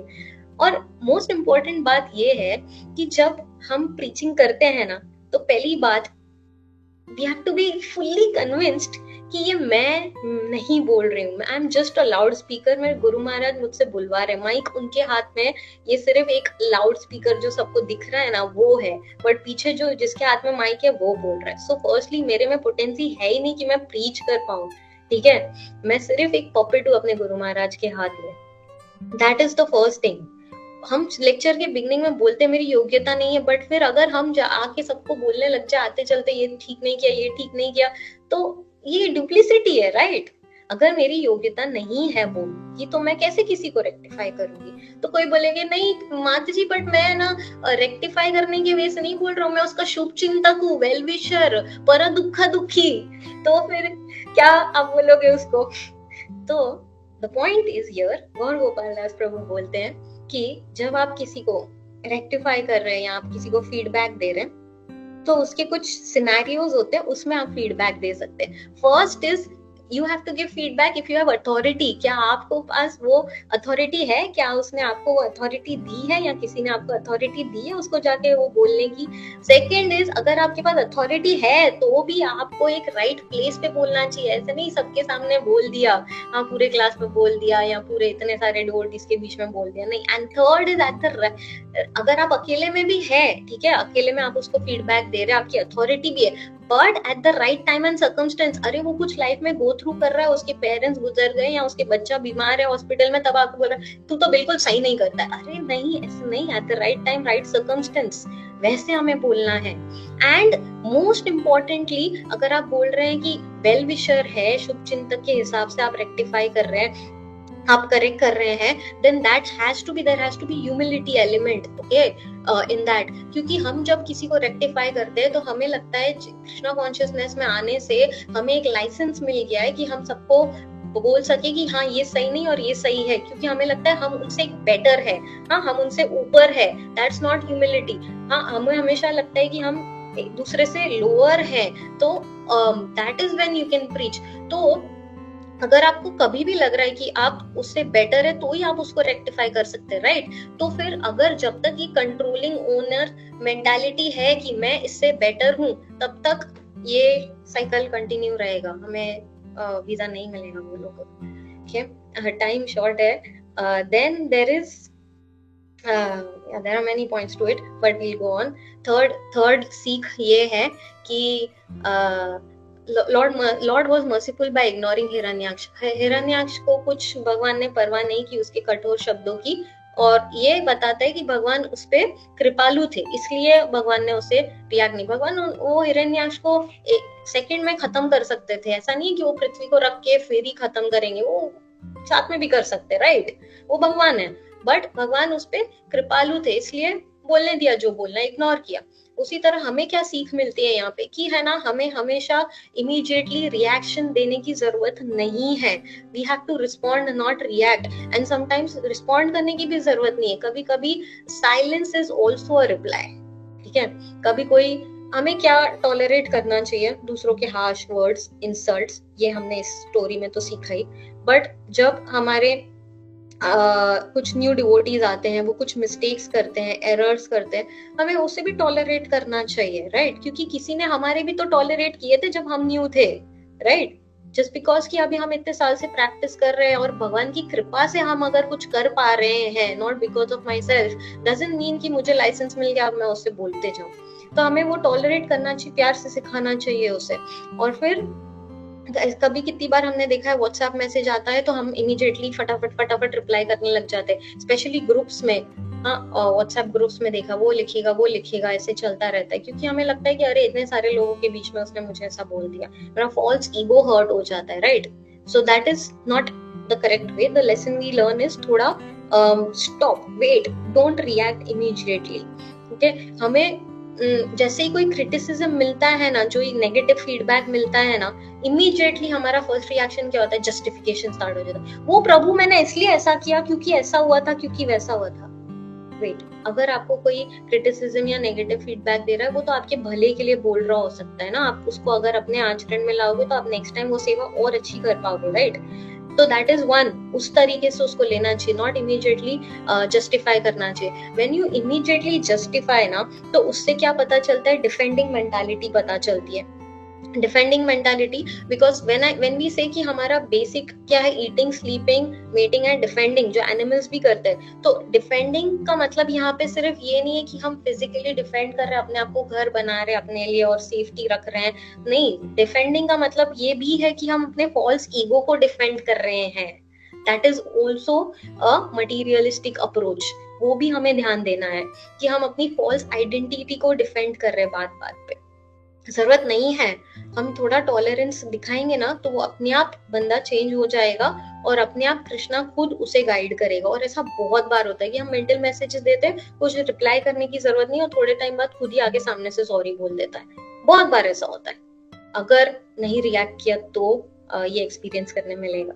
और मोस्ट इम्पोर्टेंट बात ये है कि जब हम प्रीचिंग करते हैं ना, तो पहली बात we have to be fully convinced कि ये मैं नहीं बोल रही हूँ, I am just a loud speaker. मेरे गुरु महाराज मुझसे बुलवा रहे, माइक उनके हाथ में, ये सिर्फ एक लाउड स्पीकर जो सबको दिख रहा है ना वो है, बट पीछे जो जिसके हाथ में माइक है वो बोल रहा है। सो फर्स्टली मेरे में पोटेंसी है ही नहीं कि मैं प्रीच कर पाऊँ, ठीक है, मैं सिर्फ एक पॉपेट हूँ अपने गुरु महाराज के हाथ में। That is the first thing. हम लेक्चर के बिगनिंग में बोलते मेरी योग्यता नहीं है, बट फिर अगर हम आके सबको बोलने लग जाए आते चलते ये ठीक नहीं किया, ये ठीक नहीं किया, तो ये डुप्लीसिटी है, राइट। अगर मेरी योग्यता नहीं है वो कि तो मैं कैसे किसी को रेक्टिफाई करूंगी? तो कोई बोलेंगे नहीं माता जी, बट मैं ना रेक्टिफाई करने के वे से नहीं बोल रहा हूँ, मैं उसका शुभ चिंतक हूँ, वेल विशर, पर दुखा दुखी। तो फिर क्या आप बोलोगे उसको? तो द पॉइंट इज हियर, गौर गोपाल दास प्रभु बोलते हैं कि जब आप किसी को रेक्टिफाई कर रहे हैं या आप किसी को फीडबैक दे रहे हैं, तो उसके कुछ सिनेरियोज होते हैं, उसमें आप फीडबैक दे सकते हैं। First is you have to give feedback if you have authority. क्या आपको पास वो अथॉरिटी है? क्या उसने आपको वो अथॉरिटी दी है या किसी ने आपको अथॉरिटी दी है उसको जाके वो बोलने की? सेकेंड इज अगर आपके पास अथॉरिटी है तो भी आपको एक राइट प्लेस पे बोलना चाहिए। ऐसे नहीं सबके सामने बोल दिया, हाँ पूरे क्लास में बोल दिया या पूरे इतने सारे डिवोटीज के बीच में बोल दिया, नहीं। And third is at the, अगर आप अकेले में भी है, ठीक है, अकेले में आप उसको फीडबैक दे रहे हैं, आपकी अथॉरिटी भी है, but at the right time and circumstance, अरे वो कुछ लाइफ में गो थ्रू कर रहा है, उसके पेरेंट्स गुजर गए या उसके बच्चा बीमार है हॉस्पिटल में, तब आपको बोल रहा है तू तो बिल्कुल सही नहीं करता है। अरे नहीं, ऐसे नहीं, at the right time right circumstance, वैसे हमें बोलना है। एंड मोस्ट इम्पोर्टेंटली अगर आप बोल रहे हैं कि वेल विशर है, शुभ चिंतक के हिसाब से आप रेक्टिफाई कर रहे हैं, आप करेक्ट कर रहे हैं, then that has to be, there has to be humility element, okay, in that। क्योंकि हम जब किसी को रेक्टिफाई करते हैं तो हमें लगता है कृष्णा कॉन्शियसनेस में आने से हमें एक लाइसेंस मिल गया है कि हम सबको बोल सके कि हाँ ये सही नहीं और ये सही है, क्योंकि हमें लगता है हम उनसे एक बेटर है, हाँ हम उनसे ऊपर है। That's not humility. हाँ, हमें हमेशा लगता है कि हम एक दूसरे से लोअर है, तो that is when you can preach. तो अगर आपको कभी भी लग रहा है कि आप उससे बेटर है तो ही आप उसको रेक्टिफाई कर सकते हैं, राइट। तो फिर अगर जब तक ये कंट्रोलिंग ओनर मेंटालिटी है कि मैं इससे बेटर हूँ, तब तक ये साइकिल कंटिन्यू रहेगा, हमें वीजा नहीं मिलेगा वो लोगों को। ठीक है, टाइम शॉर्ट है। Then there is there are many points to it but we'll go on। Third सीख ये है कि Lord was merciful by ignoring Hiranyaksha. Hiranyaksha को कुछ भगवान ने परवाह नहीं की उसके कठोर शब्दों की, और ये बताता है कि भगवान उस पे कृपालु थे, इसलिए भगवान ने उसे रिएक्ट नहीं। भगवान वो हिरण्याक्ष को एक सेकंड में खत्म कर सकते थे, ऐसा नहीं कि वो पृथ्वी को रख के फिर ही खत्म करेंगे, वो साथ में भी कर सकते, राइट, वो भगवान है। बट भगवान उस पे कृपालु थे, इसलिए बोलने दिया, जो बोलना इग्नोर किया। उसी तरह हमें क्या सीख मिलती है यहाँ पे कि है ना, हमें हमेशा इमीडिएटली रिएक्शन देने की जरूरत नहीं है। We have to respond not react, and sometimes respond करने की भी जरूरत नहीं है, कभी कभी silence is also a reply. ठीक है, कभी कोई हमें क्या टॉलरेट करना चाहिए, दूसरों के हार्श वर्ड्स, इंसल्ट्स, ये हमने इस स्टोरी में तो सीखा ही। बट जब हमारे कुछ न्यू डिवोटीज आते हैं, वो कुछ मिस्टेक्स करते हैं, एरर्स करते हैं, हमें उसे भी टॉलरेट करना चाहिए, राइट, क्योंकि किसी ने हमारे भी तो टॉलरेट किए थे जब हम न्यू थे, राइट। जस्ट बिकॉज कि अभी हम इतने साल से प्रैक्टिस कर रहे हैं और भगवान की कृपा से हम अगर कुछ कर पा रहे हैं, not because of my self, doesn't mean कि मुझे लाइसेंस मिल गया अब मैं उससे बोलते जाऊं। तो हमें वो टॉलरेट करना चाहिए, प्यार से सिखाना चाहिए उसे। और फिर कभी कितनी बार हमने देखा है व्हाट्सएप मैसेज आता है तो हम इमीडिएटली फटाफट रिप्लाई करने लग जाते हैं, स्पेशली ग्रुप्स में। हाँ, व्हाट्सएप ग्रुप्स में देखा, वो लिखेगा, ऐसे चलता रहता है, क्योंकि हमें लगता है कि अरे इतने सारे लोगों के बीच में उसने मुझे ऐसा बोल दिया, मेरा फॉल्स ईगो हर्ट हो जाता है, right? So that is not the correct way. The lesson we learn is थोड़ा stop, wait, don't react immediately. Okay, हमें जैसे ही कोई क्रिटिसिज्म मिलता है ना, जो नेगेटिव फीडबैक मिलता है ना, इमीडिएटली हमारा फर्स्ट रिएक्शन क्या होता है? जस्टिफिकेशन स्टार्ट हो जाता है। वो प्रभु मैंने इसलिए ऐसा किया क्योंकि ऐसा हुआ था, क्योंकि वैसा हुआ था। वेट, अगर आपको कोई क्रिटिसिज्म या नेगेटिव फीडबैक दे रहा है, वो तो आपके भले के लिए बोल रहा हो सकता है ना। आप उसको अगर अपने आचरण में लाओगे तो आप नेक्स्ट टाइम वो सेवा और अच्छी कर पाओगे, राइट? तो दैट इज वन, उस तरीके से उसको लेना चाहिए, नॉट इमीडिएटली जस्टिफाई करना चाहिए। व्हेन यू इमीडिएटली जस्टिफाई ना, तो उससे क्या पता चलता है? डिफेंडिंग मेंटालिटी पता चलती है। Defending mentality, because when we say कि हमारा बेसिक क्या है? Eating, sleeping, mating and defending, जो एनिमल्स भी करते हैं। तो डिफेंडिंग का मतलब यहाँ पे सिर्फ ये नहीं है कि हम फिजिकली डिफेंड कर रहे हैं, अपने आप को घर बना रहे हैं अपने लिए और सेफ्टी रख रहे हैं। नहीं, डिफेंडिंग का मतलब ये भी है कि हम अपने फॉल्स ईगो को डिफेंड कर रहे हैं। That is also a materialistic approach. वो भी हमें ध्यान देना है कि हम अपनी फॉल्स आइडेंटिटी को डिफेंड कर रहे हैं बात बात पे। जरूरत नहीं है, हम थोड़ा टॉलरेंस दिखाएंगे ना, तो वो अपने आप बंदा चेंज हो जाएगा और अपने आप कृष्णा खुद उसे गाइड करेगा। और ऐसा बहुत बार होता है कि हम मेंटल मैसेजेस देते हैं, कुछ रिप्लाई करने की जरूरत नहीं, और थोड़े टाइम बाद खुद ही आके सामने से सॉरी बोल देता है। बहुत बार ऐसा होता है। अगर नहीं रिएक्ट किया तो ये एक्सपीरियंस करने मिलेगा।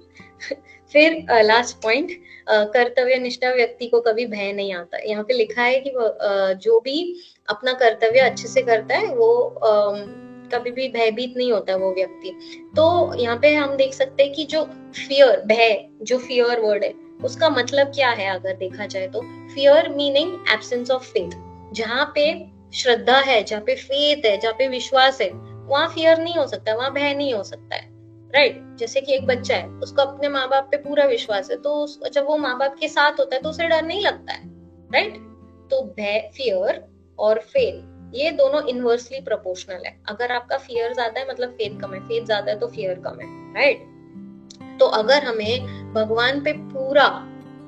फिर लास्ट पॉइंट, कर्तव्य निष्ठा व्यक्ति को कभी भय नहीं आता। यहाँ पे लिखा है कि जो भी अपना कर्तव्य अच्छे से करता है वो कभी भी भयभीत नहीं होता वो व्यक्ति। तो यहाँ पे हम देख सकते हैं कि जो फियर, भय, जो फियर वर्ड है उसका मतलब क्या है अगर देखा जाए तो? Fear meaning absence of faith. जहाँ पे श्रद्धा है, जहाँ पे फेथ है, जहाँ पे विश्वास है, वहां फियर नहीं हो सकता, वहां भय नहीं हो सकता है, राइट? जैसे कि एक बच्चा है, उसको अपने माँ बाप पे पूरा विश्वास है, तो जब वो माँ बाप के साथ होता है तो उसे डर नहीं लगता है, राइट? तो भय, फियर और फेथ, ये दोनों इनवर्सली प्रोपोर्शनल है। अगर आपका फियर ज्यादा है मतलब फेथ कम है, फेथ ज्यादा है तो फियर कम है, राइट? तो अगर हमें भगवान पे पूरा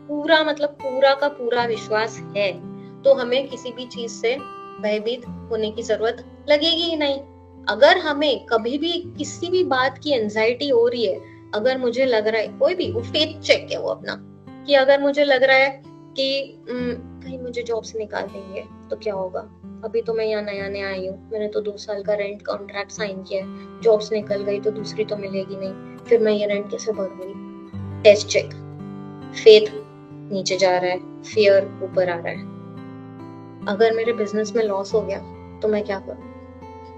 पूरा मतलब पूरा का पूरा विश्वास है, तो हमें किसी भी चीज से भयभीत होने की जरूरत लगेगी ही नहीं। अगर हमें कभी भी किसी भी बात की एंजाइटी हो रही है, अगर मुझे लग रहा है, कोई भी, वो फेथ चेक है वो अपना, कि अगर मुझे लग रहा है कि कहीं मुझे जॉब से निकाल देंगे तो क्या होगा? अभी तो मैं यहाँ नया नया आई हूँ, मैंने तो 2 साल का रेंट कॉन्ट्रैक्ट साइन किया है, जॉब से निकल गई तो दूसरी तो मिलेगी नहीं, फिर मैं ये रेंट कैसे भरूंगी? टेस्ट चेक, फेथ नीचे जा रहा है, फियर ऊपर आ रहा है। अगर मेरे बिजनेस में लॉस हो गया तो मैं क्या करूँ?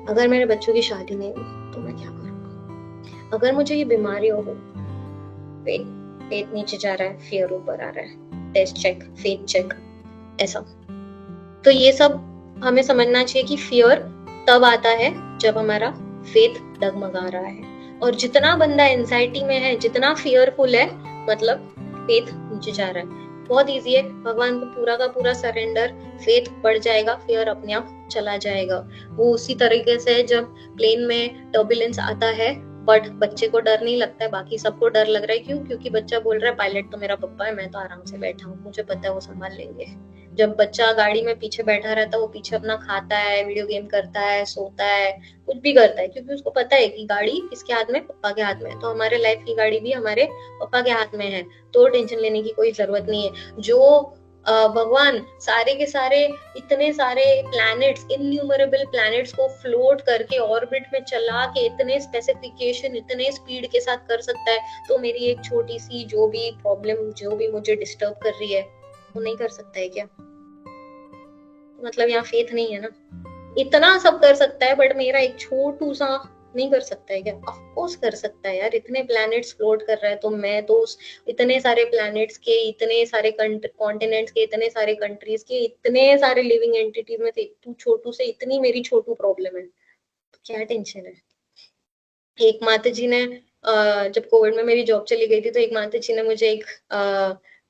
अगर मेरे बच्चों की शादी नहीं हुई तो मैं क्या करूँ? अगर मुझे ये बीमारी हो गई, फेथ नीचे जा रहा है, फियर ऊपर आ रहा है, टेस्ट चेक, फेथ चेक, ऐसा। तो ये सब हमें समझना चाहिए कि फियर तब आता है जब हमारा फेथ डगमगा रहा है। और जितना बंदा एंजाइटी में है, जितना फियरफुल है, मतलब फेथ नीचे जा रहा है। बहुत इजी है, भगवान को पूरा का पूरा सरेंडर, फेथ बढ़ जाएगा, फियर अपने आप चला जाएगा। वो उसी तरीके से जब प्लेन में टर्बुलेंस आता है, बट बच्चे को डर नहीं लगता है, बाकी सबको डर लग रहा है। क्यों? क्योंकि बच्चा बोल रहा है पायलट तो मेरा पप्पा है, मैं तो आराम से बैठा हूँ, मुझे पता है वो संभाल लेंगे। जब बच्चा गाड़ी में पीछे बैठा रहता है, वो पीछे अपना खाता है, वीडियो गेम करता है, सोता है, कुछ भी करता है, क्योंकि उसको पता है कि गाड़ी किसके हाथ में? पप्पा के हाथ में। तो हमारे लाइफ की गाड़ी भी हमारे पप्पा के हाथ में है, तो टेंशन लेने की कोई जरूरत नहीं है। जो भगवान सारे के सारे, इतने सारे प्लैनेट्स, इन्यूमरेबल प्लैनेट्स को फ्लोट करके ऑर्बिट में चला के इतने स्पेसिफिकेशन, इतने स्पीड के साथ कर सकता है, तो मेरी एक छोटी सी जो भी प्रॉब्लम, जो भी मुझे डिस्टर्ब कर रही है, वो नहीं कर सकता है क्या? मतलब यहाँ फेथ नहीं है ना। इतना सब कर सकता है, बट मेरा एक छोटू सा नहीं कर सकता है क्या? ऑफ कोर्स कर सकता है यार, इतने प्लैनेट्स फ्लोट कर रहा है, तो मैं तो उस इतने सारे प्लैनेट्स के, इतने सारे कॉन्टिनेंट्स के, इतने सारे कंट्रीज के, इतने सारे लिविंग एंटिटीज में तू छोटू से, इतनी मेरी छोटू प्रॉब्लम है, तो क्या टेंशन है? एक माता जी ने जब कोविड में मेरी जॉब चली गई थी, तो एक माता जी ने मुझे एक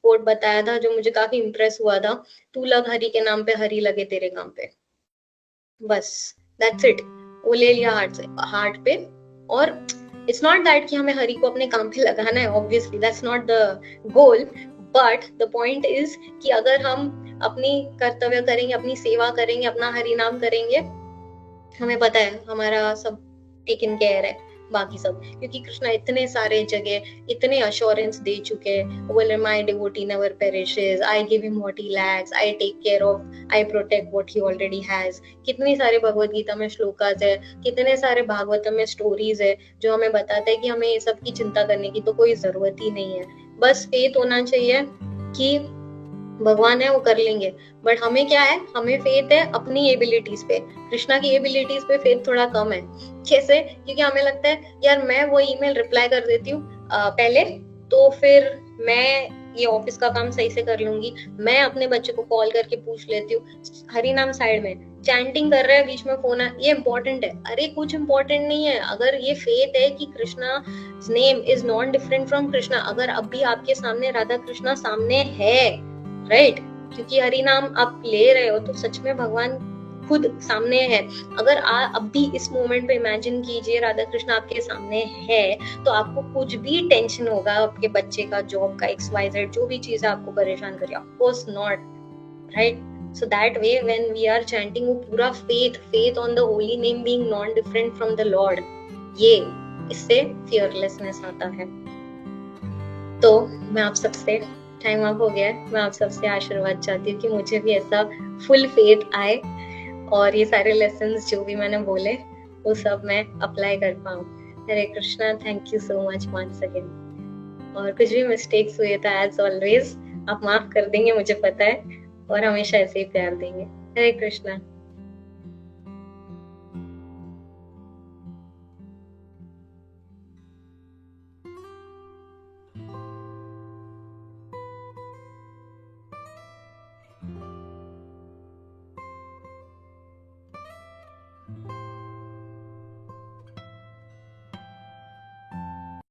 कोट बताया था जो मुझे काफी इम्प्रेस हुआ था। तू लग हरि के नाम पे, हरि लगे तेरे काम पे। बस दैट्स इट, वो ले लिया हार्ट पे। और इट्स नॉट दैट कि हमें हरि को अपने काम पे लगाना है, obviously that's not the goal, but the point is कि अगर हम अपनी कर्तव्य करेंगे, अपनी सेवा करेंगे, अपना हरि नाम करेंगे, हमें पता है हमारा सब टेकन केयर है, बाकी सब, क्योंकि कृष्णा इतने सारे जगह इतने अश्योरेंस दे चुके हैं, will my devotee never perishes, I give him what he lacks, I take care of, I protect what he already has. कितनी सारे भगवत गीता में श्लोकास है, कितने सारे भागवतम में स्टोरीज है जो हमें बताता है कि हमें ये सब की चिंता करने की तो कोई जरूरत ही नहीं है। बस फेथ होना चाहिए कि भगवान है वो कर लेंगे, बट हमें क्या है, हमें फेथ है अपनी एबिलिटीज पे। कृष्णा की एबिलिटीज पे फेथ थोड़ा कम है। कैसे? क्योंकि हमें लगता है यार मैं वो ईमेल रिप्लाई कर देती हूँ पहले, तो फिर मैं ये ऑफिस का काम सही से कर लूंगी, मैं अपने बच्चे को कॉल करके पूछ लेती हूँ, हरि नाम साइड में चैंटिंग कर रहे हैं, बीच में फोन है, ये इंपॉर्टेंट है। अरे कुछ इंपॉर्टेंट नहीं है। अगर ये फेथ है कि Krishna name is non different from Krishna, अगर अभी आपके सामने राधा कृष्णा सामने है, राइट, क्योंकि हरि नाम आप ले रहे हो तो सच में भगवान खुद सामने है। अगर अब भी इस मोमेंट पे इमेजिन कीजिए राधा कृष्ण आपके सामने है, तो आपको कुछ भी टेंशन होगा आपके बच्चे का, जॉब का, XYZ जो भी चीज आपको परेशान करे, of course not, right. So that way when we are chanting, वो पूरा faith on the holy name being non different from the Lord, ये इससे फियरलेसनेस आता है। तो मैं आप सबसे, टाइम अप हो गया है, मैं आप सबसे आशीर्वाद चाहती हूँ कि मुझे भी ऐसा फुल फेथ आए और ये सारे लेसन्स जो भी मैंने बोले वो सब मैं अप्लाई कर पाऊँ। Hare Krishna, thank you so much once again. और कुछ भी मिस्टेक्स हुए तो एज ऑलवेज आप माफ कर देंगे, मुझे पता है, और हमेशा ऐसे ही प्यार देंगे। हरे कृष्णा।